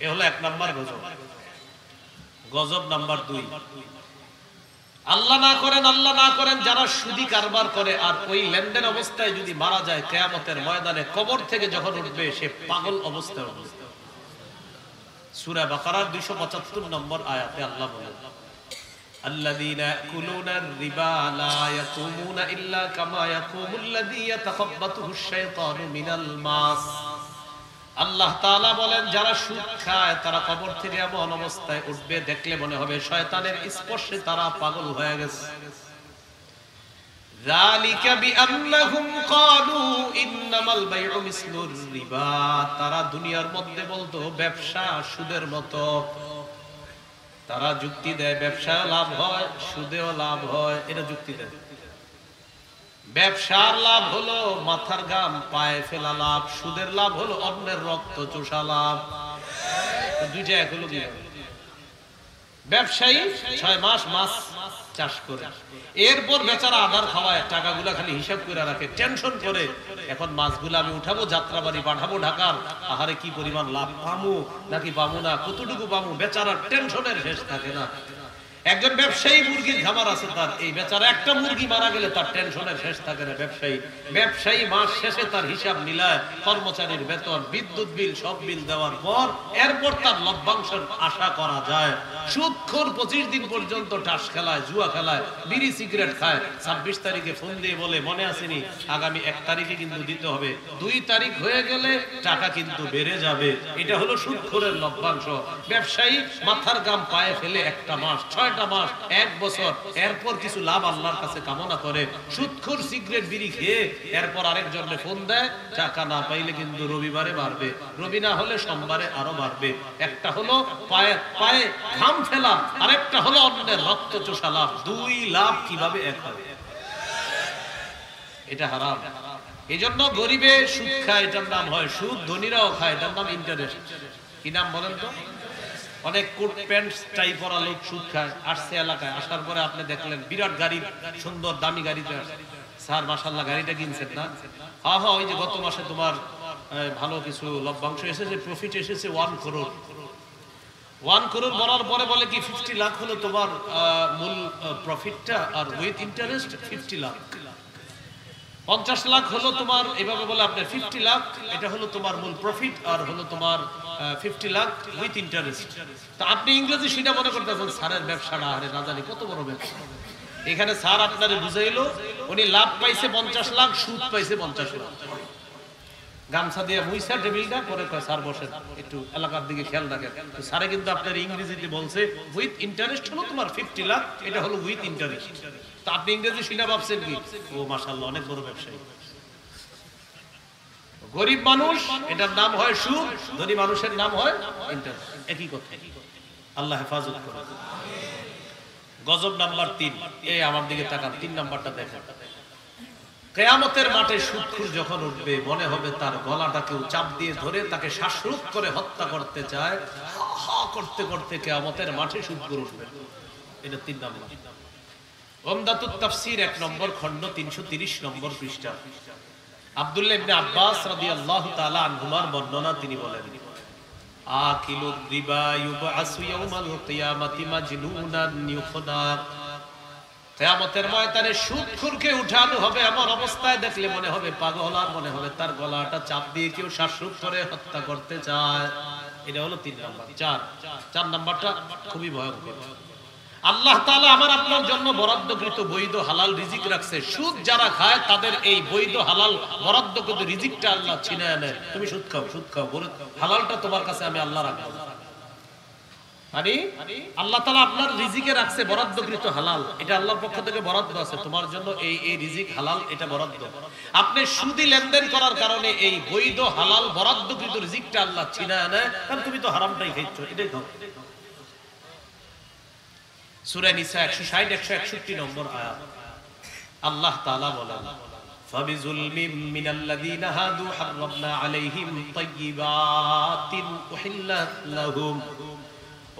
এ হলো 1 নাম্বার গজব। গজব নাম্বার 2, আল্লাহ না করেন যারা সুদি কারবার করে আর ওই লেনদেন অবস্থায় যদি মারা যায়, কিয়ামতের ময়দানে কবর থেকে যখন উঠবে সে পাগল অবস্থায় উঠবে। সূরা বাকারার 275 নম্বর আয়াতে আল্লাহ বলেন, আল্লাযীনা ইয়াকুলুনার রিবা লা ইয়াকুমুনা ইল্লা কামা ইয়াকুমুল্লাযী ইয়াতাখাব্বাতুহুশ শাইতানু মিনাল মাস। আল্লাহ তাআলা বলেন, যারা সুদ খায় তারা কবর থেকে এমন অবস্থায় উঠবে দেখলে মনে হবে শয়তানের স্পর্শে তারা পাগল হয়ে গেছে। যালিকা বিআন্নাহুম ক্বালু ইন্নামাল বাইউ মিসলুর রিবা। তারা দুনিয়ার মধ্যে বলতো ব্যবসা সুদের মতো। তারা যুক্তি দেয় ব্যবসা লাভ হয়, সুদেও লাভ হয়, এটা যুক্তি দেয়। ব্যবসার লাভ হলো মাথার ঘাম পায়ে ফেলা লাভ, সুদের লাভ হলো অন্যের রক্ত চোষা লাভ। দুইটা এক হলো কি? ব্যবসায়ী 6 মাস মাছ চাষ করে, এরপর বেচারা আধার খাওয়ায়, টাকাগুলা খালি হিসাব করে রাখে, টেনশন করে এখন মাছগুলো আমি উঠাবো যাত্রাবাড়ি পাঠাবো ঢাকার, আহারে কি পরিমাণ লাভ পামু নাকি পামু না, কতটুকু পামু, বেচারা টেনশনের শেষ থাকে না। একজন ব্যবসায়ী মুরগির খামার আছে তার, এই বেচারা একটা মুরগি মারা গেলে তার টেনশনের শেষ থাকে না। ব্যবসায়ী মাস শেষে তার হিসাব মিলায়, কর্মচারীর বেতন, বিদ্যুৎ বিল, সব বিল দেওয়ার পর এরপর তার লভ্যাংশের আশা করা যায়। সুদখোর 25 দিন পর্যন্ত টাস খেলায়, জুয়া খেলায়, বিড়ি সিগারেট খায়, 26 তারিখে ফোন দিয়ে বলে, মনে আসেনি আগামী 1 তারিখে কিন্তু দিতে হবে, 2 তারিখ হয়ে গেলে টাকা কিন্তু বেড়ে যাবে। এটা হলো সুদখোরের লভ্যাংশ। ব্যবসায়ী মাথার ঘাম পায়ে ফেলে একটা মাস, 6টা মাস, 1 বছর, এরপর কিছু লাভ আল্লাহর কাছে কামনা করে। সুদখোর সিগারেট বিড়ি খেয়ে এরপর আরেকজনকে ফোন দেয়, টাকা না পাইলে কিন্তু রবিবারে বাড়বে, রবি না হলে সোমবারে আরো বাড়বে। একটা হলো পায়ে পায়ে ঘাম ফেলা, আরেকটা হলো অন্যের রক্ত চোষা লাভ। 2 লাভ কিভাবে এক হবে? এটা হারাম। এজন্য গরিবে সুদ খায়, এটার নাম হয় সুদ। ধনীরাও খায়, এটার নাম ইন্টারেস্ট। কি নাম বলেন তো? অনেক কোট প্যান্ট টাই পরা লোক সুদ খায়, আসছে এলাকায়, আসার পরে আপনি দেখলেন বিরাট গাড়ি, সুন্দর দামি গাড়িতে আসছে। স্যার মাশাআল্লাহ গাড়িটা কিনছেন না? হ্যাঁ, ওই যে গত মাসে তোমার ভালো কিছু লভ্যাংশ এসেছে, প্রফিট এসেছে 1 করোড়। 1 করোড় বলার পরে বলে কি 50 লাখ হলো তোমার মূল প্রফিটটা, আর উইথ ইন্টারেস্ট 50 লাখ। 50 লাখ হলো তোমার, এভাবে বলে আপনার 50 লাখ, এটা হলো তোমার মূল প্রফিট, আর হলো তোমার 50 লাখ উইথ ইন্টারেস্ট। তো আপনি ইংরেজি সেটা মনে করতেছেন স্যারের ব্যবসাটা আরে না জানি কত বড় ব্যবসা। এখানে স্যার আপনারে বুঝাইলো উনি লাভ পাইছে 50 লাখ, সুদ পাইছে 50 লাখ। গামছা দিয়ে মুইসা টেবিলটা পরে কয় স্যার বসেন, একটু এলাকার দিকে খেয়াল রাখেন। তো স্যারে কিন্তু আপনার ইংরেজিতে বলছে উইথ ইন্টারেস্ট হলো তোমার 50 লাখ, এটা হলো উইথ ইন্টারেস্ট। তো আপনি ইংরেজি শুনে ভাবছেন কি ও মাশাআল্লাহ অনেক বড় ব্যবসায়ী। গরিব মানুষ এটার নাম হয় সুদ, ধনী মানুষের নাম হয় ইন্টারেস্ট, একই কথা। আল্লাহ হেফাজত করুন। গজব নাম্বার 3, এই আমার দিকে তাকান, 3 নাম্বারটা দেখেন। কিয়ামতের মাঠে সুদখোর যখন উঠবে, মনে হবে তার গলাটা কেউ চাপ দিয়ে ধরে তাকে শ্বাসরোধ করে হত্যা করতে চায়। হা হা করতে করতে কিয়ামতের মাঠে সুদখোর উঠবে। এটা 3 নাম্বার। উমদাতুত তাফসীর 1 নম্বর খণ্ড 330 নম্বর পৃষ্ঠা। আব্দুল্লাহ ইবনে আব্বাস রাদিয়াল্লাহু তাআলা আনহুমার বর্ণনা, তিনি বলেন আকিলুর রিবা ইউবআসু ইয়াউমাল কিয়ামাতি মাজনুনান ইউখদা। কিয়ামতের ময়দানে সুদখোরকে উঠানো হবে, এমন অবস্থায় দেখলে মনে হবে পাগল, আর মনে হবে তার গলাটা চাপ দিয়ে কেউ শ্বাসরোধ করে হত্যা করতে চায়। এটা হলো 3 নাম্বার। 4 নাম্বারটা খুবই ভয়ঙ্কর। আল্লাহ তাআলা আমার আপনার জন্য বরাদ্দকৃত বৈধ হালাল রিজিক রাখছে। সুদ যারা খায় তাদের এই বৈধ হালাল বরাদ্দকৃত রিজিকটা আল্লাহ ছিনায় নেয়। তুমি সুদ খাও, সুদ খাও, হালালটা তোমার কাছে আমি আল্লাহ রাখবো। মানে আল্লাহ তাআলা আপনার রিজিকে রাখছে বরাদ্দকৃত হালাল, এটা আল্লাহর পক্ষ থেকে বরাদ্দ আছে তোমার জন্য, এই রিজিক হালাল, এটা বরাদ্দ। আপনি সুদি লেনদেন করার কারণে এই বৈধ হালাল বরাদ্দকৃত রিজিকটা আল্লাহ ছিনায় নেয়, কারণ তুমি তো হারামটাই খাইছো, এটাই খাও। সূরা নিসা 160 161 নম্বর আয়াত। আল্লাহ তাআলা বলেন ফাবিজুলমিম মিনাল্লাযীনা হাদু হারামনা আলাইহিম তাইয়্যিবাতিন উহিল্লাত লাহুম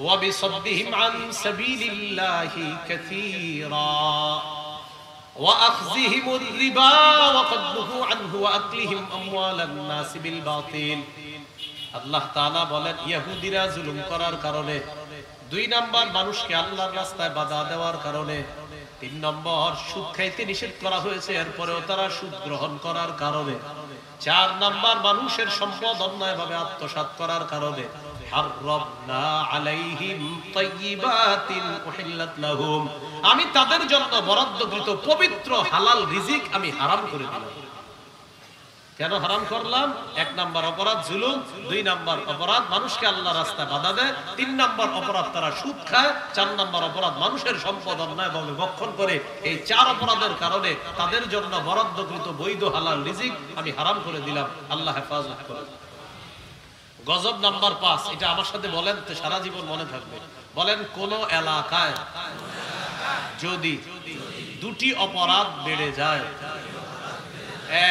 ওয়া বিসাদদিহিম আন সাবিলিল্লাহি কাসীরা ওয়া আখযিহিমুর রিবা ওয়া কাদহু আনহু ওয়া আকলিহিম আমওয়ালান নাস বিল বাতিল। আল্লাহ তাআলা বলেন ইহুদিরা জুলুম করার কারণে, 2 নাম্বার মানুষকে আল্লাহর রাস্তায় বাধা দেওয়ার কারণে, 3 নম্বর সুদ খাইতে নিষেধ করা হয়েছে এরপরেও তারা সুদ গ্রহণ করার কারণে, 4 নাম্বার মানুষের সম্পদ অন্যায়ভাবে আত্মসাৎ করার কারণে হারামনা আলাইহিম তাইয়্যিবাতিন উহিল্লাত লাহুম, আমি তাদের জন্য বরাদ্দকৃত পবিত্র হালাল রিজিক আমি হারাম করে দিলাম। কেন হারাম করলাম? 1 নাম্বার অপরাধ জুলুম, 2 নাম্বার অপরাধ মানুষকে আল্লাহর রাস্তায় বাধা দেয়, 3 নাম্বার অপরাধ তারা সুদ খায়, 4 নাম্বার অপরাধ মানুষের সম্পদ অন্যায়ভাবে ভক্ষণ করে। এই 4 অপরাধের কারণে তাদের জন্য বরাদ্দকৃত বৈধ হালাল রিজিক আমি হারাম করে দিলাম। আল্লাহ হেফাজত করে। গজব নাম্বার 5, এটা আমার সাথে বলেন তো সারা জীবন মনে থাকবে। বলেন কোন এলাকায় যদি 2টি অপরাধ বেড়ে যায়,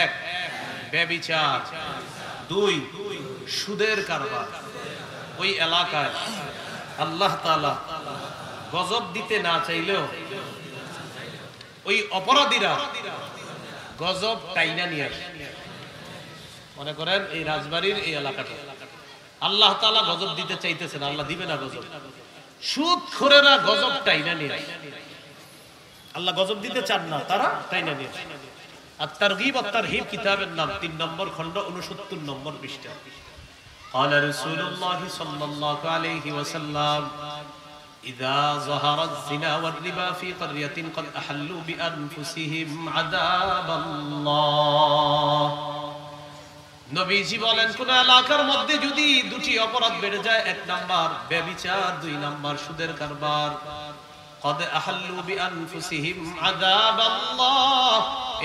1 ব্যভিচার, 2 সুদের কারবার, ওই এলাকায় আল্লাহ তাআলা গজব দিতে না চাইলেও ওই অপরাধীরা গজব টাইনা নিয়ে আসে। মনে করেন এই রাজবাড়ির এই এলাকাটা আল্লাহ তাআলা গজব দিতে চাইতেছেন, আল্লাহ দিবে না গজব, সুদখোরেরা গজব টাইনা নিয়ে আসে। আল্লাহ গজব দিতে চান না, তারা টাইনা নিয়ে আসে। الترغيب والترهيب কিতাবের নাম, 3 নম্বর খণ্ড 69 নম্বর পৃষ্ঠা। قال رسول الله صلى الله عليه وسلم إذا ظهر الزنا والربا في قرية قد أحلوا بأنفسهم عذاب الله। নবীজি বলেন কোন এলাকার মধ্যে যদি 2টি অপরাধ বেড়ে যায়, 1 নাম্বার ব্যভিচার, 2 নাম্বার সুদের কারবার, قد أحلوا بأنفسهم عذاب الله,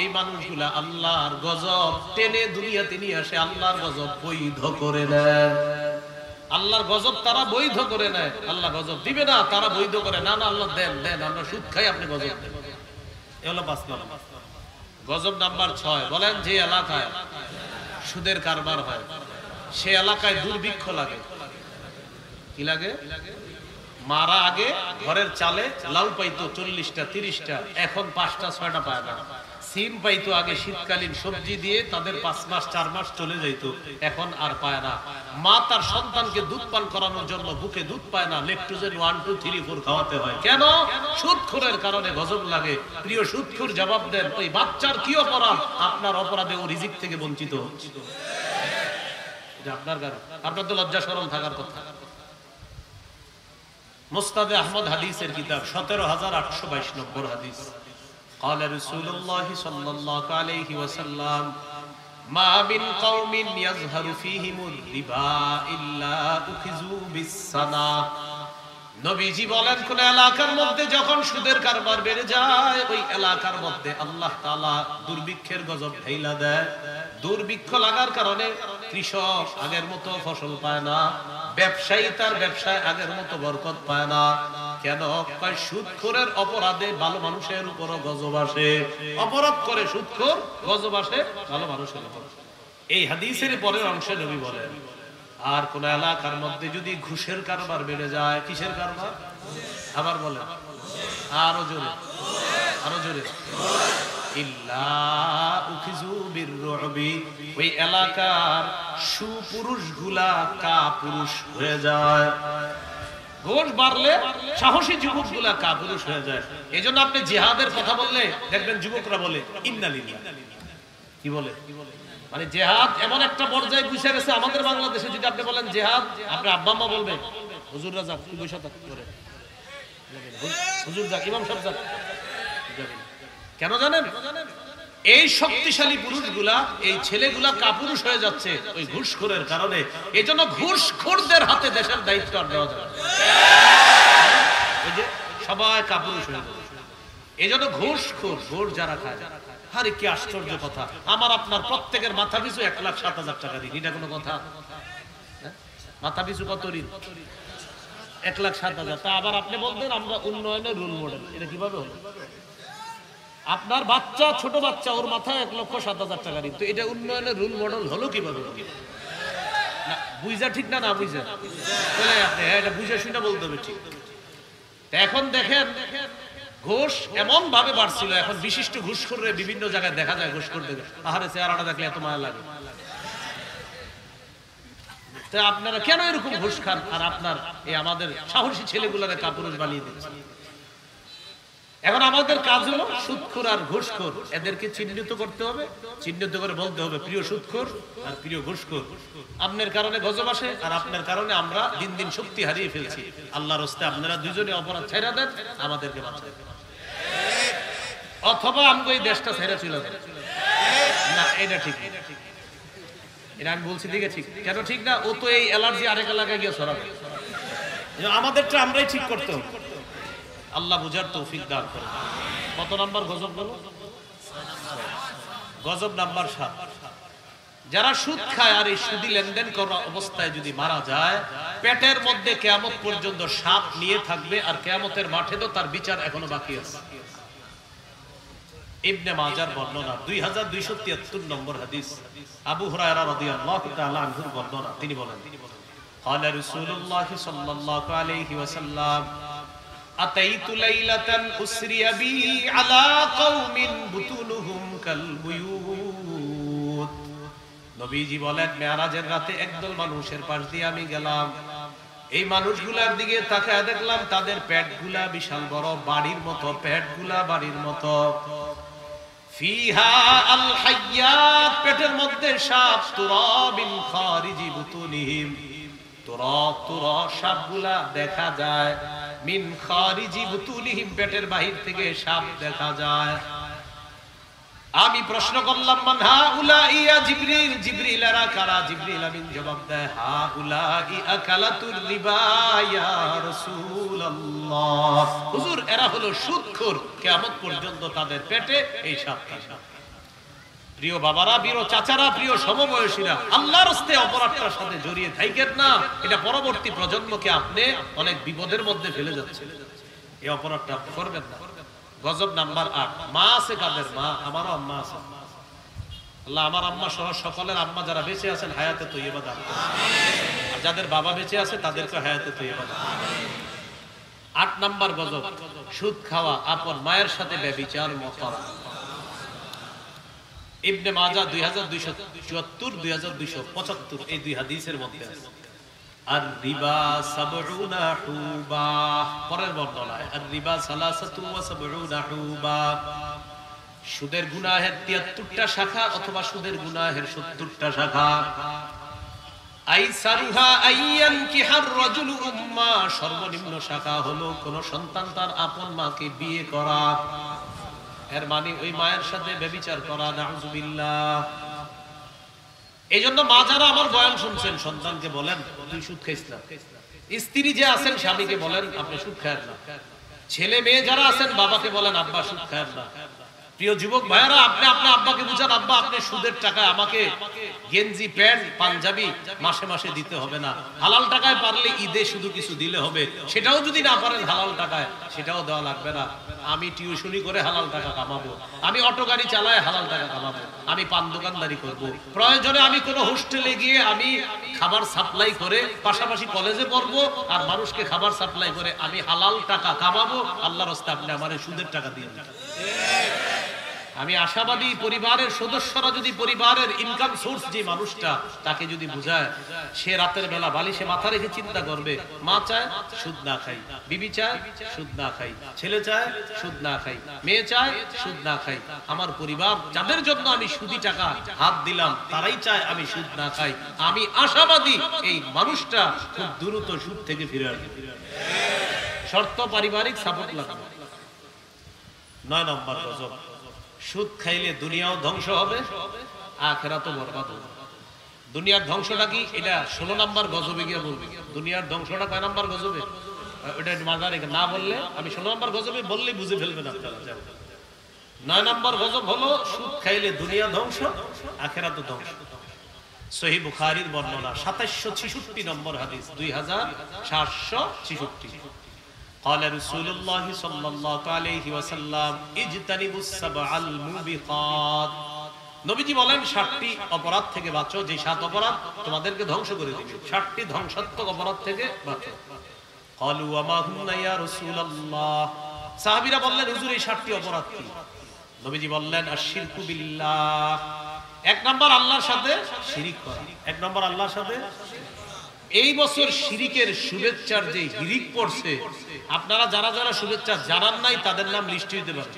এই মানুষগুলা আল্লাহর গজব টেনে দুনিয়াতে নিয়ে আসে, আল্লাহর গজব বৈধ করে নেয়। আল্লাহর গজব তারা বৈধ করে নেয়, আল্লাহ গজব দিবে না, তারা বৈধ করে না, না আল্লাহ দেন দেন, আমরা সুদ খাই, আপনি গজব দেন। এ হলো 5 নাম্বার। গজব নাম্বার 6, বলেন যে এলাকায় সুদের কারবার হয় সে এলাকায় দুর্ভিক্ষ লাগে। কি লাগে? মারা আগে ঘরের চালে লাউ পাইতো 40টা 30টা, এখন 5টা 6টা পায় না। সিম পাইতো আগে শীতকালীন সবজি দিয়ে, তাদের 5 মাস 4 মাস চলে যাইত, এখন আর পায় না। মা তার সন্তানকে দুধ পান করানোর জন্য বুকে দুধ পায় না, লেকটোজেন 1 2 3 4 খাওয়াতে হয়। কেন? সুদখোরের কারণে। গজব লাগে। প্রিয় সুদখোর জবাব দেন, ওই বাচ্চার কি অপরাধ? আপনার অপরাধে ও রিজিক থেকে বঞ্চিত হচ্ছে। এটা আপনার কারণ। আপনার তো লজ্জা শরম থাকার কথা। মুসনাদে আহমদ হাদিসের কিতাব 17822 নম্বর হাদিস। قال رسول الله صلى الله عليه وسلم ما من قوم يظهر فيهم الربا إلا أخذوا بالسنة। নবীজি বলেন, কোন এলাকার মধ্যে যখন সুদের কারবার বেড়ে যায়, ওই এলাকার মধ্যে আল্লাহ তাআলা দুর্ভিক্ষের গজব ঢাইলা দেয়। দুর্ভিক্ষ লাগার কারণে কৃষক আগের মতো ফসল পায় না, ব্যবসায়ী তার ব্যবসায় আগের মতো বরকত পায় না। কেন? সুদখোরের অপরাধে ভালো মানুষের উপর গজব আসে। অপরাধ করে সুদখোর, গজব আসে ভালো মানুষের উপর। এই হাদিসের পরের অংশে নবী বলেন, আর কোন এলাকার মধ্যে যদি ঘুষের কারবার বেড়ে যায়। কিসের কারবার? আবার বলেন, আরো জোরে, আরো জোরে। ইল্লা উখিযু বিররুবি, ওই এলাকার সুপুরুষগুলা কাপুরুষ হয়ে যায়। ঘোষ বাড়লে সাহসী যুবকগুলা কাপুরুষ হয়ে যায়। এজন্য আপনি জিহাদের কথা বললে দেখবেন যুবকরা বলে ইন্না লিল্লাহ। কি বলে? মানে জিহাদ এমন একটা পর্যায়ে পৌঁছে গেছে আমাদের বাংলাদেশে। যদি আপনি বলেন জিহাদ, আপনি আব্বা আম্মা বলবে হুজুর রাজা কি বৈশা থাক করে, হুজুর যাক, ইমাম সাহেব যাক। কেন জানেন? এই শক্তিশালী পুরুষগুলা, এই ছেলেগুলা কাপুরুষ হয়ে যাচ্ছে ওই ঘুষখোরের কারণে। এজন্য ঘুষখোরদের হাতে দেশের দায়িত্ব আর দেওয়া যাবে। ওই যে সবাই কাপুরুষ হয়ে যাবে। এজন্য ঘুষখোর, ঘুষ যারা খায়। আরে কি আশ্চর্য কথা! আমার আপনার প্রত্যেকের মাথা পিছু 1,07,000 টাকা দিন। এটা কোনো কথা? মাথা পিছু কত ঋণ? 1,07,000। তা আবার আপনি বলতেন আমরা উন্নয়নের রোল মডেল। এটা কিভাবে হলো? আপনার বাচ্চা, ছোট বাচ্চা, ওর মাথায় 1,07,000 টাকা ঋণ। তো এটা উন্নয়নের রোল মডেল হলো কিভাবে? না বুঝা ঠিক না, না বুঝা বলে আপনি এটা বুঝে শুনে বলতে হবে ঠিক। এখন দেখেন ঘুষ এমন ভাবে বাড়ছিল, এখন বিশিষ্ট ঘুষখোররে বিভিন্ন জায়গায় দেখা যায়। ঘুষখোর দেখে আহারে চেহারাটা দেখলে এত মায়া লাগে। তা আপনারা কেন এরকম ঘুষ খান? আর আপনার এই আমাদের সাহসী ছেলেগুলোরে কাপুরুষ বানিয়ে দিচ্ছে। এখন আমাদের কাজ হলো সুদখোর আর ঘুষখোর, এদেরকে চিহ্নিত করতে হবে। চিহ্নিত করে বলতে হবে প্রিয় সুদখোর আর প্রিয় ঘুষখোর, আপনার কারণে গজব আসে আর আপনার কারণে আমরা দিন দিন শক্তি হারিয়ে ফেলছি। আল্লাহর রাস্তে আপনারা দুইজনে অপরাধ ছেড়ে দেন, আমাদেরকে বাঁচান, অথবা আমগো এই দেশটা ছেড়ে চলে যান। না এটা ঠিক না, এটা আমি বলছি দিকে ঠিক। কেন ঠিক না? ও তো এই অ্যালার্জি আরেক এলাকায় গিয়ে ছড়াবে। আমাদেরটা আমরাই ঠিক করতে হবে। আল্লাহ বুঝার তৌফিক দান করুন। কত নাম্বার গজব বলো? গজব নাম্বার 7। যারা সুদ খায় আর এই সুদি লেনদেন করা অবস্থায় যদি মারা যায়, পেটের মধ্যে কিয়ামত পর্যন্ত সাপ নিয়ে থাকবে, আর কিয়ামতের মাঠে তো তার বিচার এখনো বাকি আছে। ইবনে মাজার বর্ণনা 2273 নম্বর হাদিস। আবু হুরায়রা রাদিয়াল্লাহু তাআলা আনহুর বর্ণনা। তিনি বলেন, قال رسول الله صلى الله عليه وسلم أتيت ليلة أسري بي على قوم بطونهم كالبيوت। নবীজি বলেন, মেরাজের রাতে একদল মানুষের পাশ দিয়ে আমি গেলাম। এই মানুষগুলার দিকে তাকায় দেখলাম তাদের পেটগুলা বিশাল বড়, বাড়ির মতো পেটগুলা, বাড়ির মতো। ফিহা আল হাইয়াত, পেটের মধ্যে সাপ, তুরাবিন খারিজি বুতুনিহিম, তুরা সাপগুলা দেখা যায়। মিন খারিজি বুতুনিহিম, পেটের বাহির থেকে সাপ দেখা যায়। আমি প্রশ্ন করলাম, মান হাউলাই ইয়া জিবরিল, জিবরিল এরা কারা? জিবরিল আমিন জবাব দেয়, হাউলাই আকালাতুর রিবা ইয়া রাসূলুল্লাহ। হুজুর এরা হলো সুদখোর, কিয়ামত পর্যন্ত তাদের পেটে এই সাপ থাকবে। প্রিয় বাবারা, প্রিয় চাচারা, প্রিয় সমবয়সীরা, আল্লাহর রাস্তে অপরাধটার সাথে জড়িয়ে থাকেন না। এটা পরবর্তী প্রজন্মকে আপনি অনেক বিপদের মধ্যে ফেলে যাচ্ছে। এই অপরাধটা আপনি করবেন না। গজব নাম্বার 8। মা আছে কাদের? মা, আমারও আম্মা আছে। আল্লাহ আমার আম্মা সহ সকলের আম্মা যারা বেঁচে আছেন হায়াতে তৈয়বা দান করুন, আর যাদের বাবা বেঁচে আছে তাদেরকে হায়াতে তৈয়বা দান করুন। 8 নাম্বার গজব, সুদ খাওয়া, আপন মায়ের সাথে ব্যভিচার করা। ইবনে মাজাহ 2274 2275 এই দুই হাদিসের মধ্যে আছে আর রিবা সাবউনা হুবা। পরের বর্ণনায় আর রিবা সালাসাতু ওয়া সাবউনা হুবা, সুদের গুনাহের 73টা শাখা অথবা সুদের গুনাহের 70টা শাখা। আইসারুহা আইয়ান কিহার রাজুলু উম্মা, সর্বনিম্ন শাখা হলো কোন সন্তান তার আপন মাকে বিয়ে করা, এর মানে ওই মায়ের সাথে ব্যভিচার করা, নাউজুবিল্লাহ। এইজন্য মা যারা আমার বয়ান শুনছেন সন্তানকে বলেন তুই সুদ খাইস না, স্ত্রী যে আছেন স্বামীকে বলেন আপনি সুদ খায়েন না, ছেলে মেয়ে যারা আছেন বাবাকে বলেন আব্বা সুদ খায়েন না। প্রিয় যুবক ভাইয়েরা, আপনি আপনার আব্বাকে বুঝান আব্বা আপনি সুদের টাকায় আমাকে গেঞ্জি প্যান্ট পাঞ্জাবি মাসে মাসে দিতে হবে না, হালাল টাকায় পারলে ঈদে শুধু কিছু দিলে হবে, সেটাও যদি না পারেন হালাল টাকায় সেটাও দেওয়া লাগবে না। আমি টিউশনি করে হালাল টাকা কামাবো, আমি অটো গাড়ি চালায় হালাল টাকা কামাবো, আমি পান দোকানদারি করব, প্রয়োজনে আমি কোনো হোস্টেলে গিয়ে আমি খাবার সাপ্লাই করে পাশাপাশি কলেজে পড়বো আর মানুষকে খাবার সাপ্লাই করে আমি হালাল টাকা কামাবো। আল্লাহর রাস্তায় আপনি আমারে সুদের টাকা দিয়ে দিন। আমি আশাবাদী পরিবারের সদস্যরা যদি পরিবারের ইনকাম সোর্স যে মানুষটা তাকে যদি বুঝায়, সে রাতের বেলা বালিশে মাথা রেখে চিন্তা করবে মা চায় সুদ না খাই, বিবি চায় সুদ না খাই, ছেলে চায় সুদ না খাই, মেয়ে চায় সুদ না খাই, আমার পরিবার যাদের জন্য আমি সুদি টাকা হাত দিলাম তারাই চায় আমি সুদ না খাই। আমি আশাবাদী এই মানুষটা খুব দ্রুত সুদ থেকে ফিরে আসবে, শর্ত পারিবারিক সাপোর্ট লাগবে। 9 নম্বর গজব, সুদ খাইলে দুনিয়াও ধ্বংস হবে আখিরাতও বরবাদ হবে। দুনিয়ার ধ্বংসটা কি এটা 16 নম্বর গজবে গিয়ে বলবে। দুনিয়ার ধ্বংসটা কয় নম্বর গজবে ওটা মাজার না বললে আমি 16 নম্বর গজবে বললেই বুঝে ফেলবেন আপনারা। 9 নম্বর গজব হলো সুদ খাইলে দুনিয়া ধ্বংস আখিরাতও ধ্বংস। সহিহ বুখারীর বর্ণনা 2766 নম্বর হাদিস 2766। قال رسول الله صلى الله عليه وسلم اجتنبوا السبع الموبقات, নবীজি বলেন 7টি অপরাধ থেকে বাঁচো, যে 7 অপরাধ তোমাদেরকে ধ্বংস করে দিবে, 7টি ধ্বংসাত্মক অপরাধ থেকে বাঁচো। قالوا وما هن يا رسول الله, সাহাবীরা বললেন হুজুর এই 7টি অপরাধ কি? নবীজি বললেন আশিরকু বিল্লাহ, 1 নম্বর আল্লাহর সাথে শিরিক করা। 1 নম্বর আল্লাহর সাথে। এই বছর শিরিকের শুভেচ্ছার যে হিরিক পড়ছে, আপনারা যারা যারা শুভেচ্ছা জানান নাই তাদের নাম লিস্ট দিতে পারেন।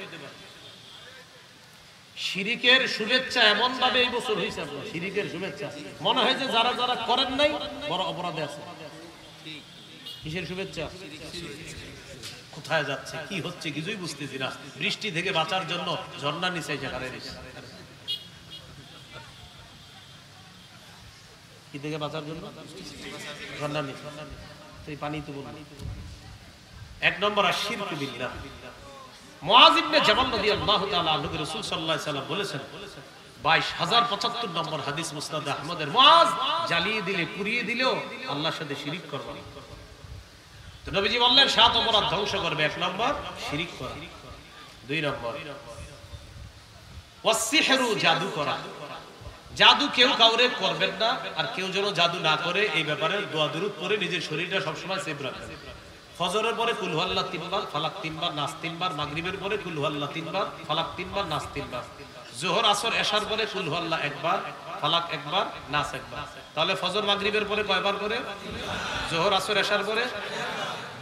শিরিকের শুভেচ্ছা এমন ভাবে এই বছর হয়েছে, আপনার শিরিকের শুভেচ্ছা মনে হয় যে যারা যারা করেন নাই বড় অপরাধে আছে। কিসের শুভেচ্ছা? কোথায় যাচ্ছে কি হচ্ছে কিছুই বুঝতেছি না। বৃষ্টি থেকে বাঁচার জন্য ঝর্ণা নিচে জায়গায় কি থেকে বাঁচার জন্য ঝর্ণা নিচে সেই পানি তো বলুন। 1 নম্বর আশিরকু বিল্লাহ। মুআয ইবনে জাবাল রাদিয়াল্লাহু তাআলা আনহু রাসূল সাল্লাল্লাহু আলাইহি ওয়াসাল্লাম বলেছেন 22075 নম্বর হাদিস মুসনাদ আহমদের, মুআয জ্বালিয়ে দিলে পুড়িয়ে দিলেও আল্লাহর সাথে শিরিক করবে না। তো নবীজি বললেন 7 অপরাধ ধ্বংস করবে। 1 নম্বর শিরিক করা। 2 নম্বর ওয়াসসিহরু, জাদু করা। জাদু কেউ কাউরে করবেন না, আর কেউ যেন জাদু না করে এই ব্যাপারে দোয়া দুরূদ পড়ে নিজের শরীরটা সবসময় সেফ রাখবেন। ফজরের পরে কুল হুয়াল্লাহ 3 বার, ফালাক 3 বার, নাস 3 বার, মাগরিবের পরে কুল হুয়াল্লাহ 3 বার, ফালাক 3 বার, নাস 3 বার, যোহর আসর এশার পরে কুল হুয়াল্লাহ 1 বার, ফালাক 1 বার, নাস 1 বার। তাহলে ফজর মাগরিবের পরে কয়বার করে? যোহর আসর এশার পরে।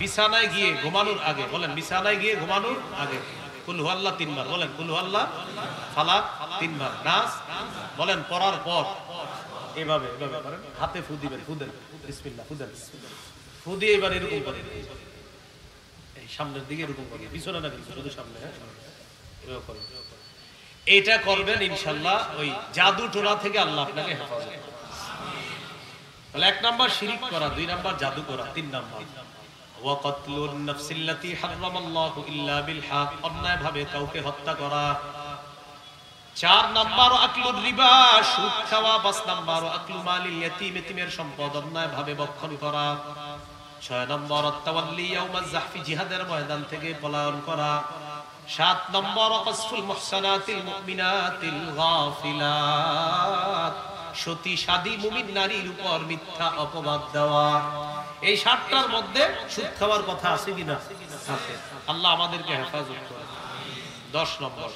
বিছানায় গিয়ে ঘুমানোর আগে বলেন, বিছানায় গিয়ে ঘুমানোর আগে কুল হুয়াল্লাহ 3 বার বলেন, কুল হুয়াল্লাহ, ফালাক 3 বার, নাস বলেন। পড়ার পর এভাবে এভাবে করেন, হাতে ফু দিবেন, ফু দেন, বিসমিল্লাহ, ফু দেন, ফু দিয়ে এবার এরকম করেন, এই সামনের দিকে এরকম করেন, পিছনে না কিন্তু শুধু সামনে। হ্যাঁ, এভাবে করেন। এটা করবেন ইনশাআল্লাহ ওই জাদু টোনা থেকে আল্লাহ আপনাকে হেফাজত করবে। তাহলে 1 নাম্বার শিরিক করা, 2 নাম্বার জাদু করা, 3 নাম্বার ওয়াকাতলুন নাফসিল্লাতী হারামাল্লাহু ইল্লা বিল হক, অন্যায় ভাবে কাউকে হত্যা করা। 4 নাম্বার আকলুর রিবা, সুদ খাওয়া। 5 নাম্বার আকলু মালিল ইয়াতীম, এতিমের সম্পদ অন্যায় ভাবে ভক্ষণ করা। 6 নাম্বার তাওয়াল্লি ইয়াউমাজ জাহফি, জিহাদের ময়দান থেকে পলায়ন করা। 7 নম্বর কাসফুল মুহসানাতিল মুমিনাতিল গাফিলাত, সতী সাদী মুমিন নারীর উপর মিথ্যা অপবাদ দেওয়া। এই 7টার মধ্যে সুদ খাওয়ার কথা আছে কিনা? আছে। আল্লাহ আমাদেরকে হেফাজত করে। 10 নম্বর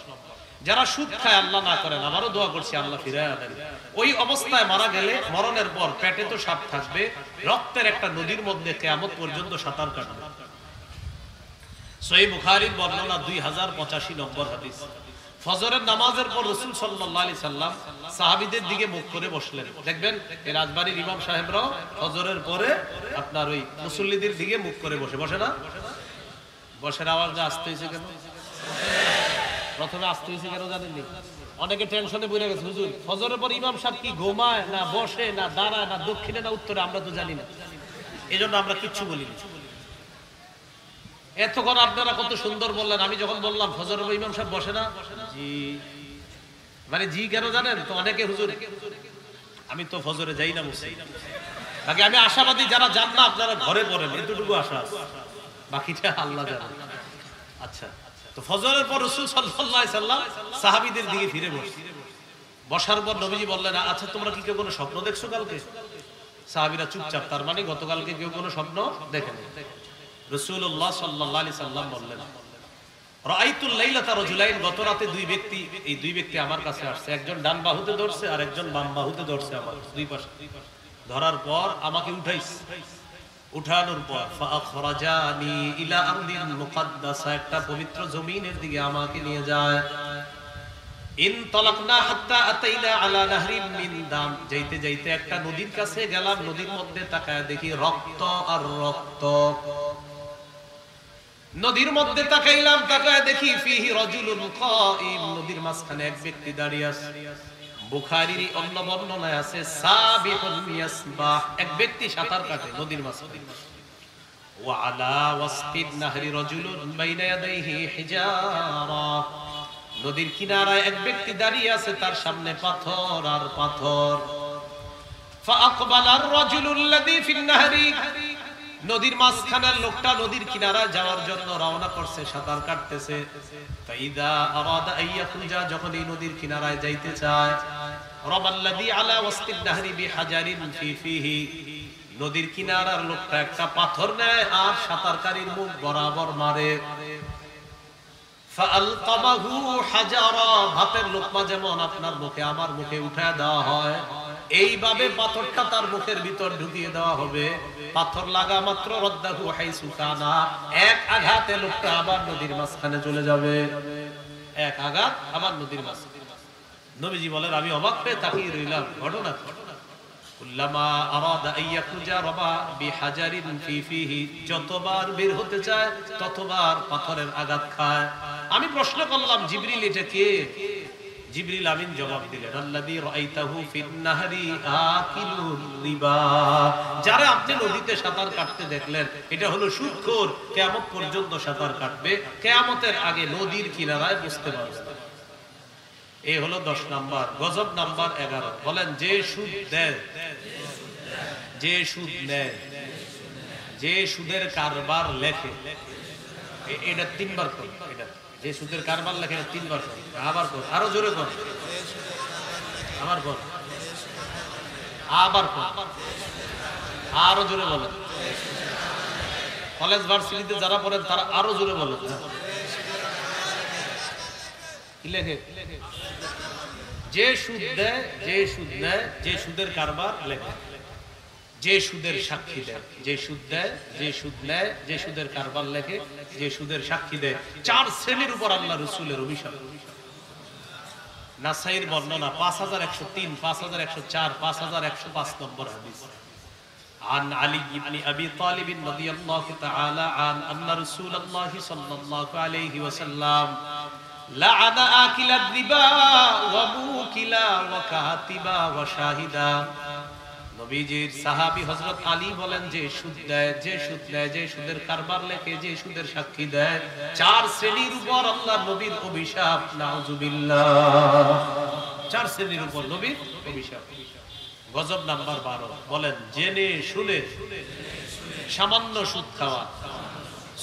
যারা সুদ খায় আল্লাহ না করেন, আমারও দোয়া করছি আল্লাহ ফিরায় দেন। ওই অবস্থায় মারা গেলে মরণের পর পেটে তো সাপ থাকবে, রক্তের একটা নদীর মধ্যে কিয়ামত পর্যন্ত সাঁতার কাটবে। সহিহ বুখারীর বর্ণনা 2085 নম্বর হাদিস। ফজরের নামাজের পর রাসূল সাল্লাল্লাহু আলাইহি সাল্লাম সাহাবীদের দিকে মুখ করে বসলেন। দেখবেন এই রাজবাড়ির ইমাম সাহেবরাও ফজরের পরে আপনার ওই মুসল্লিদের দিকে মুখ করে বসে না? বসের আওয়াজটা আসতে হয়েছে কেন? প্রথমে আসতে হয়েছে কেন জানেননি? অনেকে টেনশনে পড়ে গেছে, হুজুর ফজরের পর ইমাম সাহেব কি ঘুমায় না বসে না দাঁড়ায় না দক্ষিণে না উত্তরে, আমরা তো জানি না, এজন্য আমরা কিচ্ছু বলিনি। এতক্ষণ আপনারা কত সুন্দর বললেন, আমি যখন বললাম ফজরের পর ইমাম সাহেব বসে না, জি মানে জি কেন জানেন তো? অনেকে হুজুর আমি তো ফজরে যাই না মুসি, বাকি আমি আশাবাদী যারা যান না আপনারা ঘরে পড়েন, এতটুকু আশা আছে, বাকিটা আল্লাহ জানে। আচ্ছা, তো ফজরের পর রাসূল সাল্লাল্লাহু আলাইহি সাল্লাম সাহাবীদের দিকে ফিরে বসার পর নবীজি বললেন, আচ্ছা তোমরা কি কেউ কোনো স্বপ্ন দেখছো কালকে? সাহাবীরা চুপচাপ, তার মানে গতকালকে কেউ কোনো স্বপ্ন দেখেনি। রাসূলুল্লাহ সাল্লাল্লাহু আলাইহি সাল্লাম বললেন, রাআইতুল লাইলাতা রাজুলাইন, গত রাতে এই দুই ব্যক্তি আমার কাছে আসছে, একজন ডান বাহুতে ধরছে আর একজন বাম বাহুতে ধরছে, আমার দুই পাশে ধরার পর আমাকে উঠাইছে, উঠানোর পর ফাখরাজানি ইলা আরদিন মুকদ্দাসা, একটা পবিত্র জমিনের দিকে আমাকে নিয়ে যায়। ইনতালাকনা হাত্তা আতাইনা আলা নাহরিন মিন দাম, যাইতে যাইতে একটা নদীর কাছে গেলাম, নদীর মধ্যে তাকায় দেখি রক্ত আর রক্ত। নদীর মধ্যে তাকাইলাম, তাকায় দেখি ফিহি রাজুলুন কাইম, নদীর মাঝখানে এক ব্যক্তি দাঁড়িয়ে আছে। বুখারীর অন্য বর্ণনায় আছে সাবিহুন ইয়াসবাহ, এক ব্যক্তি সাঁতার কাটে নদীর মাঝখানে। ওয়া আলা ওয়াসতিন নাহরি রাজুলুন বাইনা ইয়াদাইহি হিজারা, নদীর কিনারায় এক ব্যক্তি দাঁড়িয়ে আছে, তার সামনে পাথর আর পাথর। ফাআকবালার রাজুলুল্লাযী ফিন নাহরি, নদীর মাঝখানের লোকটা নদীর কিনারায় যাওয়ার জন্য রওনা করছে, সাঁতার কাটতেছে। ফাইদা আরাদা আইয়াকুজা, যখন এই নদীর কিনারায় যাইতে চায়, রাবাল্লাযী আলা ওয়াসতিন নাহরি বিহাজারিন ফিহি, নদীর কিনারার লোকটা একটা পাথর নেয় আর সাঁতারকারীর মুখ বরাবর মারে। ফাআলকামাহু হাজারা, ভাতের লোকমা যেমন আপনার মুখে আমার মুখে উঠায় দেওয়া হয়, এইভাবে পাথরটা তার মুখের ভিতর ঢুকিয়ে দেওয়া হবে। পাথর লাগা মাত্র রদ্দাহু হাইসু কানা, এক আঘাতে লোকটা আবার নদীর মাঝখানে চলে যাবে, এক আঘাত আবার নদীর মাঝখানে। নবীজি বলেন, আমি অবাক হয়ে তাকিয়ে রইলাম, ঘটনা কুল্লামা আরাদা আইয়াকুজা রাবা বিহাজারিন ফিহি, যতবার বের হতে চায় ততবার পাথরের আঘাত খায়। আমি প্রশ্ন করলাম, জিবরিল এটা কে? জিবরিল আমিন জবাব দিলেন, আল্লাযী রাআইতাহু ফিন নাহরি আকিলুর রিবা, যারা আপনি নদীতে সাঁতার কাটতে দেখলেন এটা হলো সুদখোর, কিয়ামত পর্যন্ত সাঁতার কাটবে, কিয়ামতের আগে নদীর কিনারায় বসতে পারবে। এই হলো 10 নাম্বার। গজব নাম্বার 11, বলেন যে সুদ দেয়, যে সুদ নেয়, যে সুদের কারবার লেখে, এটা 3 বার কর। এটা যে সুদের কারবার লেখে 3 বার কর, আবার কর, আরো জোরে কর, আবার কর, আবার কর, আরো জোরে বলেন। কলেজ ভার্সিটিতে যারা পড়েন তারা আরো জোরে বলেন। কি লেখে? যে সুদ দেয়, যে সুদ নেয়, যে সুদের কারবার লেখে, যে সুদের সাক্ষী দেয়, যে সুদ দেয়, যে সুদ নেয়, যে সুদের কারবার লেখে, যে সুদের সাক্ষী দেয়। 4 শ্রেণীর উপর আল্লাহ রাসূলের অভিশাপ। নাসাইর বর্ণনা 5103, 5104, 5105 নম্বর হাদিস। عن علي بن أبي طالب رضي الله تعالى عنه أن رسول الله صلى الله عليه وسلم لعن آكل الربا وموكلا وكاتبا وشاهدا। নবীজির সাহাবী হযরত আলী বলেন, যে সুদ দেয়, যে সুদ নেয়, যে সুদের কারবার লেখে, যে সুদের সাক্ষী দেয়, 4 শ্রেণীর উপর আল্লাহর নবীর অভিশাপ। নাউযুবিল্লাহ, 4 শ্রেণীর উপর নবীর অভিশাপ। গজব নাম্বার 12, বলেন জেনে শুনে সামান্য সুদ খাওয়া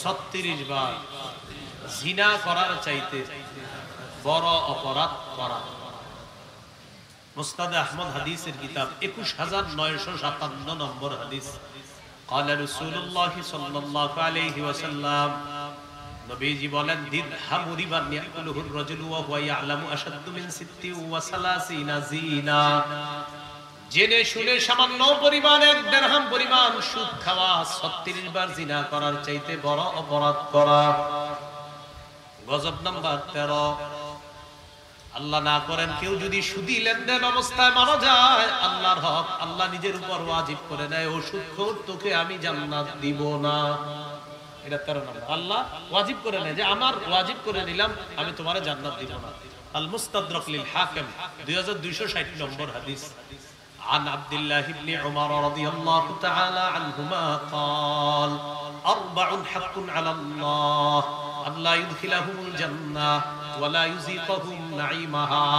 36 বার, জিনা করার চাইতে বড় অপরাধ করা। মুসনাদে আহমদ হাদিসের কিতাব 21957 নম্বর হাদিস। قال رسول الله صلى الله عليه وسلم নবীজি বলেন দিরহামু রিবান ইয়াকুলুহুর রাজুলু ওয়া হুয়া ইয়ালামু আশাদ্দু মিন 36 জিনা। জেনে শুনে সামান্য পরিমাণ 1 দিরহাম পরিমাণ সুদ খাওয়া 36 বার জিনা করার চাইতে বড় অপরাধ করা। গজব নাম্বার 13, আল্লাহ না করেন কেউ যদি সুদী লেনদেন অবস্থায় মারা যায়, আল্লাহর হক আল্লাহ নিজের উপর ওয়াজিব করে নেয়, ও সুদখোর তোকে আমি জান্নাত দিব না। এটা 13 নম্বর, আল্লাহ ওয়াজিব করে নেয় যে আমার ওয়াজিব করে নিলাম আমি তোমারে জান্নাত দিব না। আল মুস্তাদরাক লিল হাকিম 2260 নম্বর হাদিস। عن عبد الله بن عمر رضي الله تعالى عنهما قال: 4 حق على الله أن لا يدخلهم الجنة ولا يذيقهم نعيمها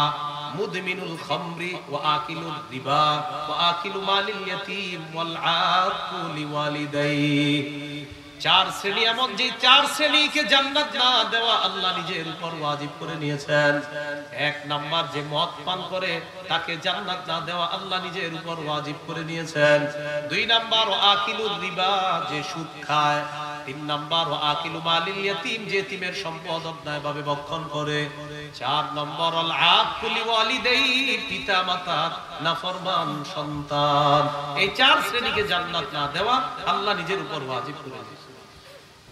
مدمن الخمر وآكل الربا وآكل مال اليتيم والعاق لوالديه। 4 শ্রেণী এমন যে 4 শ্রেণীকে জান্নাত না দেওয়া আল্লাহ নিজের উপর ওয়াজিব করে নিয়েছেন। 1 নাম্বার যে মদ পান করে তাকে জান্নাত না দেওয়া আল্লাহ নিজের উপর ওয়াজিব করে নিয়েছেন। 2 নাম্বার আকিলুর রিবা, যে সুদ খায়। 3 নাম্বার আকিলু মালিল ইয়াতীম, যে এতিমের সম্পদ অন্যায়ভাবে ভক্ষণ করে। 4 নম্বর আল আকুলি ওয়ালিদাই, পিতা মাতার নাফরমান সন্তান। এই 4 শ্রেণীকে জান্নাত না দেওয়া আল্লাহ নিজের উপর ওয়াজিব করে দিয়েছেন।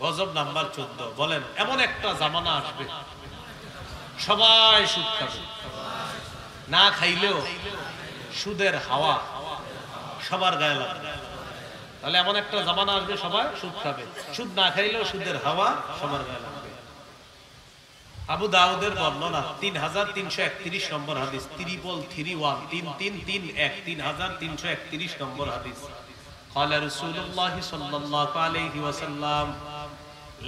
গজব নাম্বার 14, বলেন এমন একটা জামানা আসবে সবাই সুদ খাবে, না খাইলেও সুদের হাওয়া সবার গায়ে লাগবে। তাহলে এমন একটা জামানা আসবে সবাই সুদ খাবে, সুদ না খাইলেও সুদের হাওয়া সবার গায়ে লাগবে। আবু দাউদের বর্ণনা 3331 নম্বর হাদিস, 3331 3331 নম্বর হাদিস। قال رسول الله صلى الله عليه وسلم: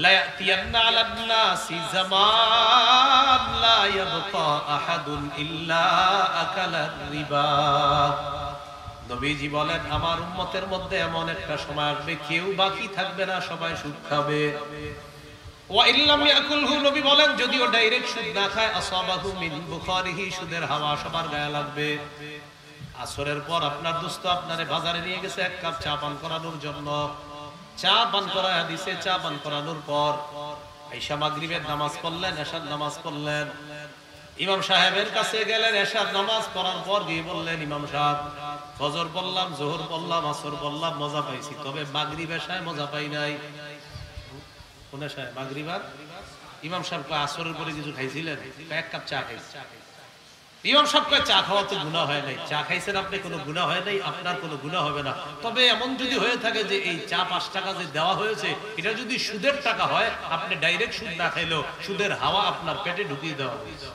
لا يأتين على الناس زمان لا يبقى أحد إلا أكل الربا। নবীজি বলেন আমার উম্মতের মধ্যে এমন একটা সময় আসবে কেউ বাকি থাকবে না, সবাই সুদ খাবে। ওয়া ইল্লাম ইয়াকুলহু, নবী বলেন যদিও ডাইরেক্ট সুদ না খায়, আসাবাহু মিন বুখারিহি, সুদের হাওয়া সবার গায়ে লাগবে। আসরের পর আপনার দোস্ত আপনারে বাজারে নিয়ে গেছে 1 কাপ চা পান করানোর জন্য। চা পান করায় দিছে, চা পান করানোর পর আয়েশা মাগরিবের নামাজ পড়লেন, এশার নামাজ পড়লেন। ইমাম সাহেবের কাছে গেলেন, এশার নামাজ পড়ার পর গিয়ে বললেন, ইমাম সাহেব ফজর পড়লাম, যোহর পড়লাম, আসর পড়লাম, মজা পাইছি, তবে মাগরিব এশায় মজা পাই নাই। কোন এশায়? মাগরিব আর ইমাম সাহেব কয় আসরের পরে কিছু খাইছিলেন? 1 কাপ চা খাইছি। ইমাম সাহেব কয় চা খাওয়া তো গুনাহ হয় নাই। চা খাইছেন আপনি, কোনো গুনাহ হয় নাই, আপনার কোনো গুনাহ হবে না। তবে এমন যদি হয়ে থাকে যে এই চা 5 টাকা যে দেওয়া হয়েছে এটা যদি সুদের টাকা হয়, আপনি ডাইরেক্ট সুদ না খাইলেও সুদের হাওয়া আপনার পেটে ঢুকিয়ে দেওয়া হয়েছে।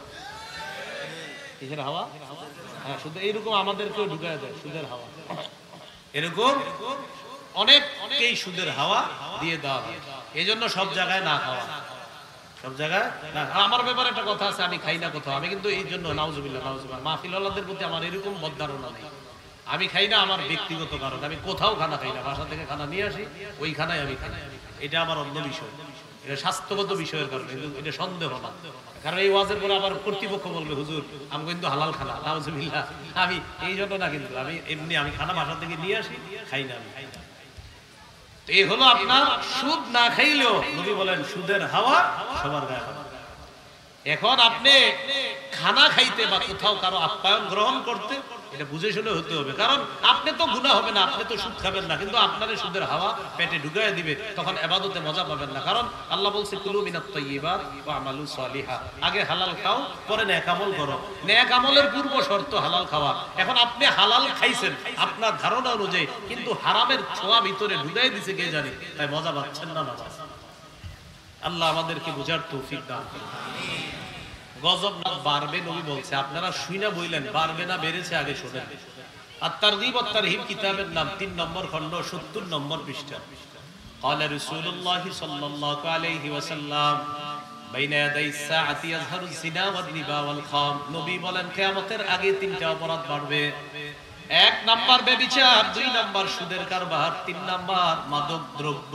কিসের হাওয়া? হ্যাঁ, শুধু এইরকম আমাদেরকেও ঢুকায় দেয় সুদের হাওয়া। এরকম অনেককেই সুদের হাওয়া দিয়ে দেওয়া হয়। এই জন্য সব জায়গায় না খাওয়া, সব জায়গায় না। আমার ব্যাপারে একটা কথা আছে, আমি খাই না কোথাও, আমি কিন্তু এই জন্য নাউজুবিল্লাহ মাহফিলওয়ালাদের প্রতি আমার এরকম বদধারণা নেই। আমি খাই না আমার ব্যক্তিগত কারণ, আমি কোথাও খানা খাই না, বাসা থেকে খানা নিয়ে আসি, ওই খানায় আমি খাই। এটা আমার অন্য বিষয়, এটা স্বাস্থ্যগত বিষয়ের কারণে, এটা সন্দেহ না। কারণ এই ওয়াজের পরে আবার কর্তৃপক্ষ বলবে হুজুর আমি কিন্তু হালাল খানা, নাউজুবিল্লাহ। আমি এই জন্য না, কিন্তু আমি এমনি আমি খানা বাসা থেকে নিয়ে আসি, খাই না আমি। এই হলো আপনার সুদ না খাইলেও নবী বলেন সুদের হাওয়া সবার গায়ে। এখন আপনি খানা খাইতে বা কোথাও কারো আপ্যায়ন গ্রহণ করতে এটা বুঝে শুনে হতে হবে, কারণ আপনি তো গুনাহ হবে না, আপনি তো সুদ খাবেন না, কিন্তু আপনার সুদের হাওয়া পেটে ঢুকায় দিবে, তখন ইবাদতে মজা পাবেন না। কারণ আল্লাহ বলছে কুলু মিনাত তাইয়্যিবাত ওয়া আমালু সালিহা, আগে হালাল খাও পরে নেক আমল করো। নেক আমলের পূর্ব শর্ত হালাল খাওয়া। এখন আপনি হালাল খাইছেন আপনার ধারণা অনুযায়ী, কিন্তু হারামের ছোঁয়া ভিতরে ঢুকাই দিছে কে জানে, তাই মজা পাচ্ছেন না নামাজ। আল্লাহ আমাদেরকে বুঝার তৌফিক দান করুন। গজব না বাড়বে, নবী বলছে, আপনারা শুইনা বইলেন বাড়বে না বেড়েছে, আগে শোনেন। আত-তারগীব ওয়াত-তারহীব কিতাবের নাম 3 নম্বর খণ্ড 70 নম্বর পৃষ্ঠা। قال رسول الله صلى الله عليه وسلم بين يدي الساعة يظهر الزنا والربا والخام। নবী বলেন কিয়ামতের আগে 3টা অপরাধ বাড়বে। 1 নাম্বার ব্যভিচার, 2 নাম্বার সুদের কারবার, 3 নাম্বার মাদক দ্রব্য।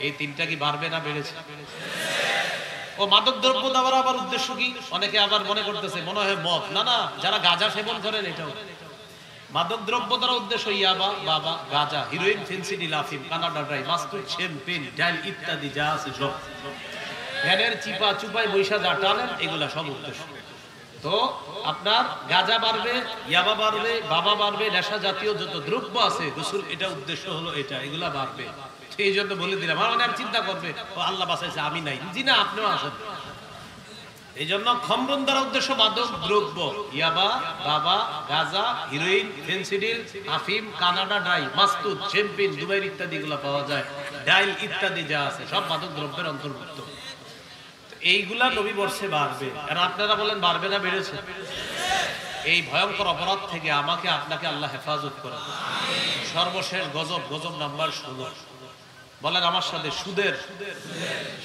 এই 3টা কি বাড়বে না বেড়েছে? ও মাদক দ্রব্য দেওয়ার আবার উদ্দেশ্য কি? অনেকে আবার মনে করতেছে মনে হয় মদ, না না, যারা গাঁজা সেবন করেন এটাও মাদক দ্রব্য দ্বারা উদ্দেশ্য ইয়াবা, বাবা, গাঁজা, হিরোইন, ফেন্সিডিল, আফিম, কানাডা ড্রাই, মাস্তুদ, শ্যাম্পেন, ডাইল ইত্যাদি যা আছে সব। ভ্যানের চিপা চুপাই বৈশা যা টানেন এগুলা সব উদ্দেশ্য। তো আপনার গাঁজা বাড়বে, ইয়াবা বাড়বে, বাবা বাড়বে, নেশা জাতীয় যত দ্রব্য আছে গোসল, এটা উদ্দেশ্য হলো এটা, এগুলা বাড়বে। এই জন্য বলে দিলাম, আমার মানে চিন্তা করবে ও আল্লাহ বাঁচাইছে আমি নাই, জি না আপনিও আছেন। এই জন্য খমরন দ্বারা উদ্দেশ্য মাদক দ্রব্য, ইয়াবা, বাবা, গাঁজা, হিরোইন, ফেন্সিডিল, আফিম, কানাডা ডাই, মাস্তুদ, চ্যাম্পিয়ন, দুবাই ইত্যাদি এগুলা পাওয়া যায়, ডাইল ইত্যাদি যা আছে সব মাদক দ্রব্যের অন্তর্ভুক্ত। এইগুলা নবী বর্ষে বাড়বে। আর আপনারা বলেন বাড়বে না বেড়েছে? এই ভয়ঙ্কর অপরাধ থেকে আমাকে আপনাকে আল্লাহ হেফাজত করে। সর্বশেষ গজব, গজব নাম্বার 16। বলেন আমার সাথে, সুদের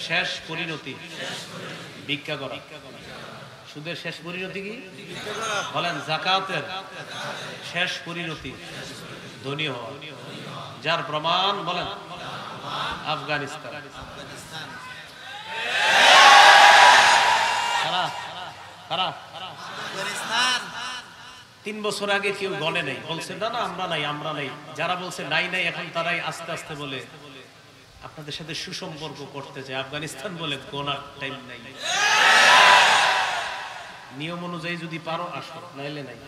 শেষ পরিণতি ভিক্ষা করা। সুদের শেষ পরিণতি কি? বলেন। যাকাতের শেষ পরিণতি ধনী হওয়া। যার প্রমাণ বলেন আফগানিস্তান। 3 বছর আগে কেউ গণে নাই, বলছে না না আমরা নাই, আমরা নাই। যারা বলছে নাই নাই এখন তারাই আস্তে আস্তে বলে আপনাদের সাথে সুসম্পর্ক করতে চায়। আফগানিস্তান বলে গোনার টাইম নাই, নিয়ম অনুযায়ী যদি পারো আসো, নাইলে নাই।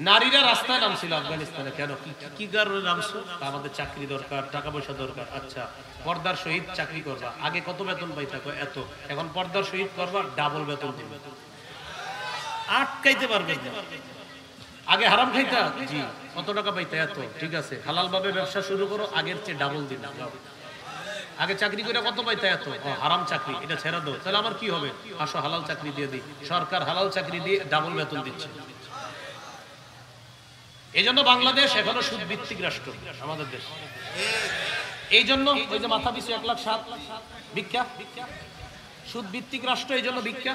নারীরা রাস্তায় নামছিল আফগানিস্তানে। কেন, কি কারণে নামছো? আমাদের চাকরি দরকার, টাকা পয়সা দরকার। আচ্ছা, পর্দার সহিত চাকরি করবা, আগে কত বেতন পাই থাকো এত, এখন পর্দার সহিত করবা ডাবল বেতন দিবে, আটকাইতে পারবে না। আগে হারাম খাইতা, জি কত টাকা পাইতা এত, ঠিক আছে হালাল ভাবে ব্যবসা শুরু করো, আগের চেয়ে ডাবল দিন। আগে চাকরি করে কত পাইতা এত, হারাম চাকরি, এটা ছেড়ে দাও। তাহলে আমার কি হবে? আসো হালাল চাকরি দিয়ে দিই। সরকার হালাল চাকরি দিয়ে ডাবল বেতন দিচ্ছে। এই জন্য বাংলাদেশ এখনো সুদ ভিত্তিক রাষ্ট্র আমাদের দেশ। এই জন্য ওই যে মাথা পিছু 1,07,000 ভিক্ষা, সুদ ভিত্তিক রাষ্ট্র, এই জন্য ভিক্ষা।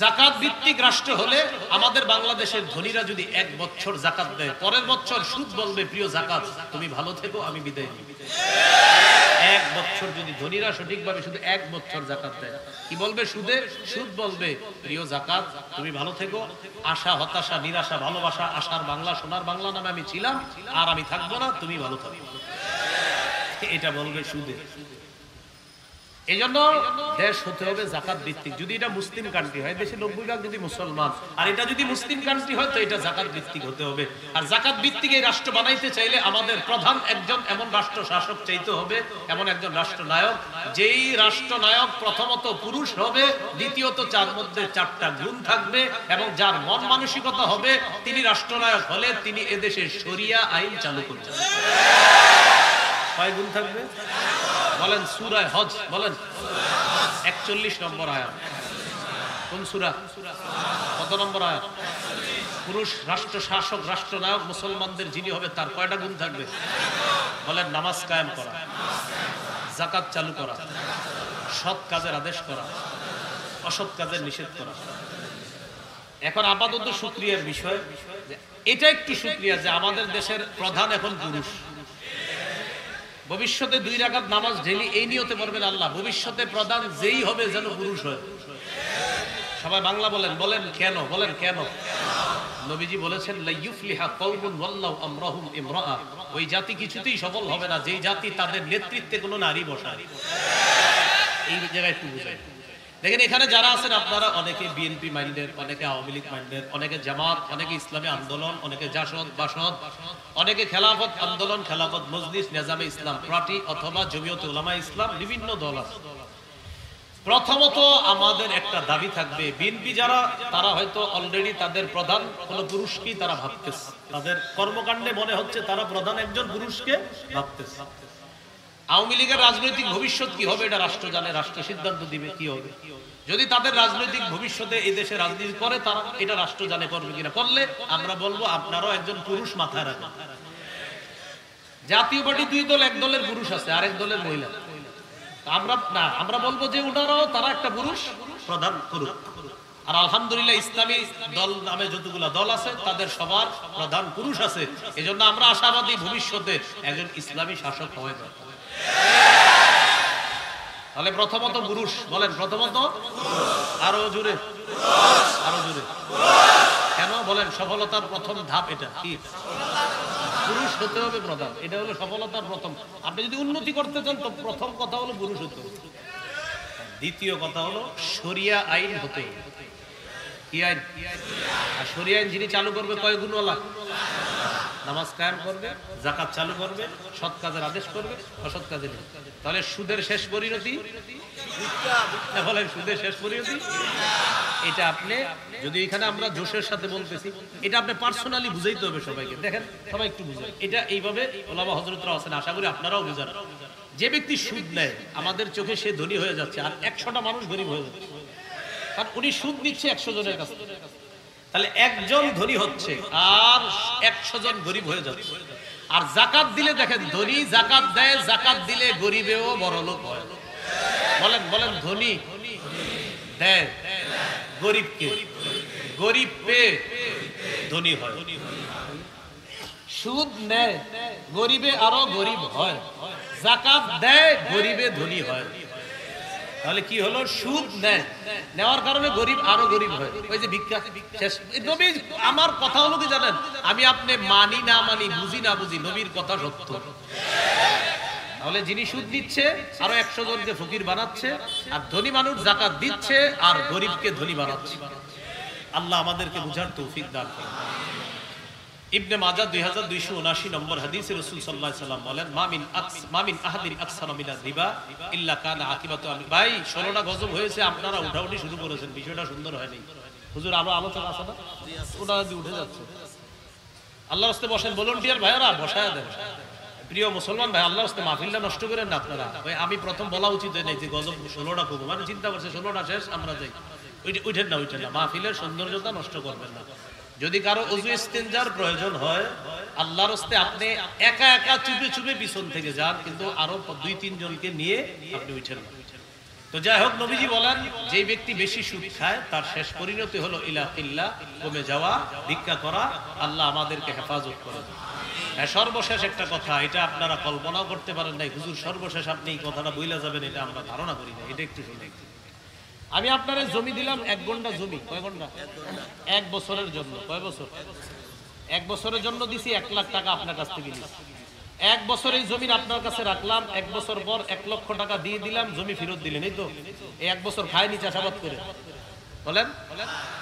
যাকাত ভিত্তিক রাষ্ট্র হলে আমাদের বাংলাদেশের ধনীরা যদি 1 বছর যাকাত দেয়, পরের বছর সুদ বলবে প্রিয় যাকাত তুমি ভালো থেকো, আমি বিদায় নিই। 1 বছর যদি ধনীরা সঠিকভাবে শুধু 1 বছর যাকাত দেয়, কি বলবে? সুদ বলবে প্রিয় যাকাত তুমি ভালো থেকো, আশা, হতাশা, নিরাশা, ভালোবাসা, আশার বাংলা, সোনার বাংলা নামে আমি ছিলাম, আর আমি থাকবো না, তুমি ভালো থাকো। এটা বলবে সুদে। এই জন্য দেশ হতে হবে জাকাত ভিত্তিক। যদি এটা মুসলিম কান্ট্রি হয়, দেশে 90% যদি মুসলমান, আর এটা যদি মুসলিম কান্ট্রি হয় তো এটা জাকাত ভিত্তিক হতে হবে। আর জাকাত ভিত্তিক এই রাষ্ট্র বানাইতে চাইলে আমাদের প্রধান একজন এমন রাষ্ট্র শাসক চাইতে হবে, এমন একজন রাষ্ট্রনায়ক, যেই রাষ্ট্রনায়ক প্রথমত পুরুষ হবে, দ্বিতীয়ত যার মধ্যে 4টা গুণ থাকবে, এবং যার মন মানসিকতা হবে তিনি রাষ্ট্রনায়ক হলে তিনি এদেশে শরিয়া আইন চালু করবেন। কয় গুণ থাকবে? বলেন সূরা হজ, বলেন 41 নম্বর আয়াত। কোন সূরা? কত নম্বর আয়াত? পুরুষ রাষ্ট্র শাসক, রাষ্ট্রনায়ক মুসলমানদের যিনি হবে তার কয়টা গুণ থাকবে? বলেন নামাজ কায়েম করা, যাকাত চালু করা, সৎ কাজের আদেশ করা, অসৎ কাজের নিষেধ করা। এখন আপাতত শুকরিয়ার বিষয়, এটা একটু শুকরিয়া যে আমাদের দেশের প্রধান এখন পুরুষ। ভবিষ্যতে 2 রাকাত নামাজ ডেইলি এই নিয়তে পড়বেন আল্লাহ ভবিষ্যতে প্রধান যেই হবে যেন পুরুষ হয়। সবাই বাংলা বলেন, বলেন কেন, বলেন কেন? নবীজি বলেছেন লা ইউফলিহা কওমুন ওয়াল্লাহু আমরাহুম ইমরাআ, ওই জাতি কিছুতেই সফল হবে না যেই জাতি তাদের নেতৃত্বে কোনো নারী বসায়। এই জায়গায় একটু বুঝাই। দেখেন এখানে যারা আছেন আপনারা অনেকে বিএনপি মাইন্ডের, অনেকে আওয়ামী লীগ মাইন্ডের, অনেকে জামাত, অনেকে ইসলামী আন্দোলন, অনেকে জাসদ বাসদ, অনেকে খেলাফত আন্দোলন, খেলাফত মজলিস, নেজামে ইসলাম পার্টি অথবা জমিয়তে উলামা ইসলাম, বিভিন্ন দল আছে। প্রথমত আমাদের একটা দাবি থাকবে, বিএনপি যারা তারা হয়তো অলরেডি তাদের প্রধান কোন পুরুষকেই তারা ভাবতেছে, তাদের কর্মকাণ্ডে মনে হচ্ছে তারা প্রধান একজন পুরুষকে ভাবতেছে। আওয়ামী লীগের রাজনৈতিক ভবিষ্যৎ কি হবে এটা রাষ্ট্র জানে, রাষ্ট্র সিদ্ধান্ত দিবে কি হবে। যদি তাদের রাজনৈতিক ভবিষ্যতে এই দেশে রাজনীতি করে তারা, এটা রাষ্ট্র জানে করবে কিনা। করলে আমরা বলবো আপনারাও একজন পুরুষ মাথায় রাখেন। জাতীয় পার্টি 2 দল, এক দলের পুরুষ আছে, আরেক দলের মহিলা। আমরা বলবো যে ওনারাও তারা একটা পুরুষ প্রধান করুক। আর আলহামদুলিল্লাহ ইসলামী দল নামে যতগুলা দল আছে তাদের সবার প্রধান পুরুষ আছে। এজন্য আমরা আশাবাদী ভবিষ্যতে একজন ইসলামী শাসক হয় না। তাহলে প্রথমত পুরুষ, বলেন প্রথমত, আরো জোরে, আরো জোরে। কেন বলেন? সফলতার প্রথম ধাপ এটা কি? পুরুষ হতে হবে প্রধান, এটা হলো সফলতার প্রথম। আপনি যদি উন্নতি করতে চান তো প্রথম কথা হলো পুরুষ হতে হবে। দ্বিতীয় কথা হলো শরিয়া আইন হতে হবে। কি আইন? আর শরিয়া আইন যিনি চালু করবে কয় গুণওয়ালা? নামাজ কায়েম করবে, যাকাত চালু করবে, সৎ কাজের আদেশ করবে, অসৎ কাজে নেই। তাহলে সুদের শেষ পরিণতি, বলেন সুদের শেষ পরিণতি এটা আপনি যদি এখানে আমরা জোশের সাথে বলতেছি, এটা আপনি পার্সোনালি বুঝাইতে হবে সবাইকে। দেখেন সবাই একটু বুঝেন এটা এইভাবে, ওলামা হযরতরা আছেন, আশা করি আপনারাও বুঝান। যে ব্যক্তি সুদ নেয় আমাদের চোখে সে ধনী হয়ে যাচ্ছে, আর 100টা মানুষ গরিব হয়ে যাচ্ছে, কারণ উনি সুদ নিচ্ছে 100 জনের কাছে। তাহলে একজন ধনী হচ্ছে আর 100 জন গরিব হয়ে যাচ্ছে। আর যাকাত দিলে দেখেন ধনী যাকাত দেয়, যাকাত দিলে গরিবেও বড় লোক হয়। বলেন বলেন, ধনী দেয় গরিবকে, গরিব পেয়ে ধনী হয়। সুদ নেয় গরিবে আরো গরিব হয়, যাকাত দেয় গরিবে ধনী হয়। তাহলে কি হলো? সুদ নেয়, নেওয়ার কারণে গরিব আরো গরিব হয়। ওই যে ভিক্ষা শেষ। নবী আমার কথা হলো কি জানেন, আমি আপনি মানি না মানি, বুঝি না বুঝি, নবীর কথা সত্য। তাহলে যিনি সুদ দিচ্ছে আরো 100 জনকে ফকির বানাচ্ছে, আর ধনী মানুষ যাকাত দিচ্ছে আর গরিবকে ধনী বানাচ্ছে। আল্লাহ আমাদেরকে বুঝার তৌফিক দান করুন। ইবনে মাজাহ 2279 নম্বর হাদিসে রাসূল সাল্লাল্লাহু আলাইহি ওয়াসাল্লাম বলেন, মামিন আহাদিন আকসারা মিনার রিবা ইল্লা কানা আকিবাতু। ভাই 16টা গজব হয়েছে, আপনারা উঠাউঠি শুরু করেছেন, বিষয়টা সুন্দর হয়নি। হুজুর আরো আলোচনা আছে না? ওটা যদি উঠে যাচ্ছে, আল্লাহর রাস্তায় বসেন, ভলান্টিয়ার ভাইরা বসায় দেন। প্রিয় মুসলমান ভাই, আল্লাহর রাস্তায় মাহফিলটা নষ্ট করেন না আপনারা। ভাই আমি প্রথম বলা উচিত হয় নাই যে গজব 16টা করবো, মানে চিন্তা করছে 16টা শেষ আমরা যাই। উঠেন না, উঠেন না, মাহফিলের সৌন্দর্যতা নষ্ট করবেন না। যদি কারো ওযু ইস্তেনজার প্রয়োজন হয়, আল্লাহর রাস্তায় আপনি একা একা চুপে চুপে পিছন থেকে যান, কিন্তু আরো 2-3 জনকে নিয়ে আপনি উঠেন না। তো যাই হোক, নবীজি বলেন যে ব্যক্তি বেশি সুদ খায় তার শেষ পরিণতি হলো ইলা কিল্লা, কমে যাওয়া, ভিক্ষা করা। আল্লাহ আমাদেরকে হেফাজত করেন। সর্বশেষ একটা কথা, এটা আপনারা কল্পনাও করতে পারেন নাই, হুজুর সর্বশেষ আপনি এই কথাটা বইলা যাবেন, এটা আমরা ধারণা করি না। এটা একটু শুনে, আমি আপনার জমি দিলাম 1 ঘন্টা জমি, কয় ঘন্টা? 1 বছরের জন্য। কয় বছর? 1 বছরের জন্য দিছি, 1 লাখ টাকা আপনার কাছ থেকে নিছি। 1 বছর এই জমি আপনার কাছে রাখলাম, 1 বছর পর 1 লক্ষ টাকা দিয়ে দিলাম, জমি ফেরত দিলেন। এই তো এই 1 বছর খায়নি চাষাবাদ করে। বলেন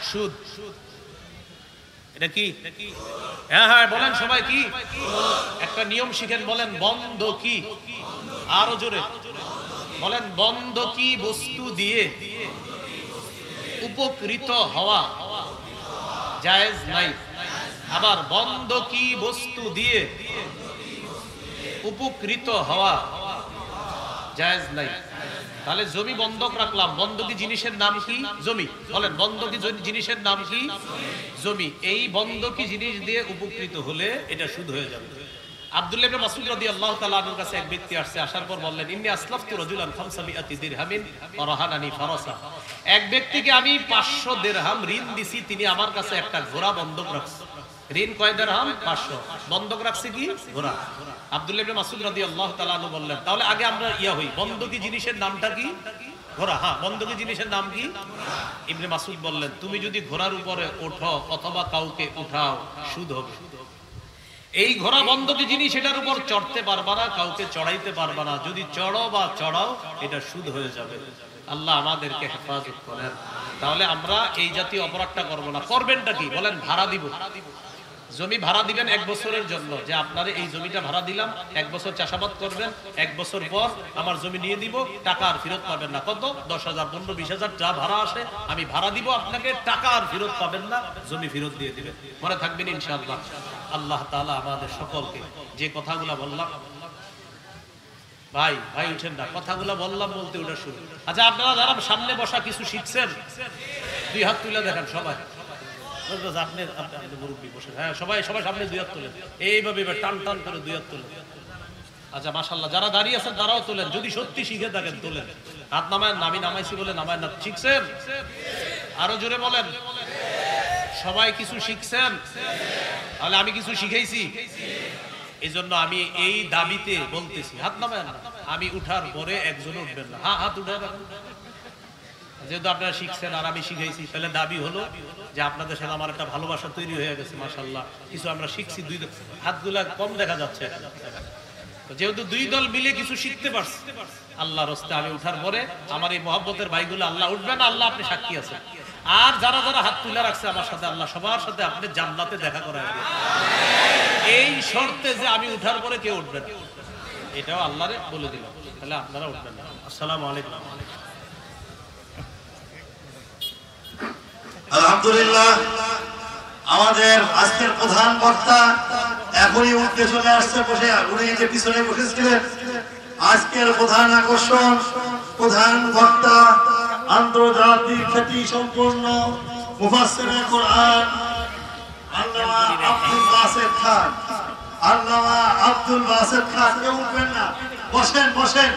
সুদ। এটা কি? হ্যাঁ হ্যাঁ বলেন সবাই, কি? একটা নিয়ম শিখেন, বলেন বন্ধকি। আরো জোরে বলেন, বন্ধকি বস্তু দিয়ে উপকৃত হওয়া জায়েজ নাই। আবার বন্ধকি বস্তু দিয়ে উপকৃত হওয়া জায়েজ নাই। তাহলে জমি বন্ধক রাখলাম, বন্ধকি জিনিসের নাম কি? জমি। বলেন বন্ধকি জিনিসের নাম কি? জমি। এই বন্ধকি জিনিস দিয়ে উপকৃত হলে এটা সুদ হয়ে যাবে। আব্দুল্লাহ ইবনে মাসউদ রাদিয়াল্লাহু তাআলা আনহুর কাছে এক ব্যক্তি আসছে, আসার পর বললেন, ইন্নী আসলাফতু রাজুলান 500 দিরহামিন ওয়া রাহানানি ফারাসা। এক ব্যক্তিকে আমি 500 দিরহাম ঋণ দিছি, তিনি আমার কাছে একটা ঘোড়া বন্ধক রাখছে। ঋণ কয় দিরহাম? 500, বন্ধক রাখছে কি? ঘোড়া। আব্দুল্লাহ ইবনে মাসউদ রাদিয়াল্লাহু তাআলা আনহু বললেন, তাহলে আগে আমরা হই, বন্ধকি জিনিসের নামটা কি? ঘোড়া। হ্যাঁ, বন্ধকি জিনিসের নাম কি? ইবনে মাসউদ বললেন, তুমি যদি ঘোড়ার উপরে ওঠো অথবা কাউকে উঠাও, সুদ হবে। এই ঘোড়া বন্ধকি জিনিস, এটার উপর চড়তে পারবা না, কাউকে চড়াইতে পারবা না। যদি চড়ো বা চড়াও, এটা সুদ হয়ে যাবে। আল্লাহ আমাদেরকে হেফাজত করেন। তাহলে আমরা এই জাতীয় অপরাধটা করব না। করবেনটা কি? বলেন ভাড়া দিব। জমি ভাড়া দিবেন 1 বছরের জন্য, যে আপনারে এই জমিটা ভাড়া দিলাম, 1 বছর চাষাবাদ করবেন, 1 বছর পর আমার জমি নিয়ে দিব, টাকা আর ফেরত পাবেন না। কত? 10,000, 15-20,000 যা ভাড়া আসে আমি ভাড়া দিব আপনাকে, টাকা আর ফেরত পাবেন না, জমি ফেরত দিয়ে দিবেন। মনে থাকবেন ইনশাআল্লাহ। আল্লাহ তাআলা আমাদের সকলকে যে কথাগুলো বললাম, ভাই ভাই উঠেন না, কথাগুলো বললাম বলতে ওটা শুরু। আচ্ছা, আপনারা যারা সামনে বসা কিছু শিখছেন, 2 হাত তুলে দেখেন সবাই। আপনি মুরব্বী বসে, হ্যাঁ সবাই সবাই সামনে 2 হাত তোলেন, এইভাবে টান টান করে 2 হাত তোলেন। আচ্ছা মাশাআল্লাহ, যারা দাঁড়িয়ে আছেন তারাও তোলেন, যদি সত্যি শিখে থাকেন তোলেন। হাত নামায়, আমি নামাইছি বলে নামায় না। শিখছেন? আরো জোরে বলেন। সবাই কিছু শিখছেন? তাহলে আমি কিছু শিখাইছি, এই জন্য আমি এই দাবিতে বলতেছি, হাত নামায় না। আমি উঠার পরে একজন উঠবেন না। হ্যাঁ, হাত উঠে রাখেন। যেহেতু আপনারা শিখছেন আর আমি শিখাইছি, তাহলে দাবি হলো যে আপনাদের সাথে আমার একটা ভালোবাসা তৈরি হয়ে গেছে। মাশাআল্লাহ, কিছু আমরা শিখছি। দুই হাতগুলা কম দেখা যাচ্ছে, যেহেতু দুই দল মিলে কিছু শিখতে পারছি। আল্লাহর রাস্তে আমি উঠার পরে আমার এই মহব্বতের ভাইগুলো, আল্লাহ উঠবে না, আল্লাহ আপনি সাক্ষী আছেন। আর যারা যারা হাত তুলে রাখছে আমার সাথে, আল্লাহ সবার সাথে আপনি জান্নাতে দেখা করায় দিন। এই শর্তে যে আমি উঠার পরে কেউ উঠবে না, এটাও আল্লাহরে বলে দিলাম, তাহলে আপনারা উঠবেন না। আসসালামু আলাইকুম। আলহামদুলিল্লাহ, আমাদের আজকের প্রধান বক্তা এখনই উঠতে চলে আসছে, বসে উনি যে পিছনে বসেছিলেন। আজকের প্রধান আকর্ষণ, প্রধান বক্তা, আন্তর্জাতিক খ্যাতি সম্পন্ন মুফাসসিরে কোরআন আল্লামা আব্দুল বাসেত খান। আল্লামা আব্দুল বাসেত খান, কেউ উঠবেন না, বসেন বসেন।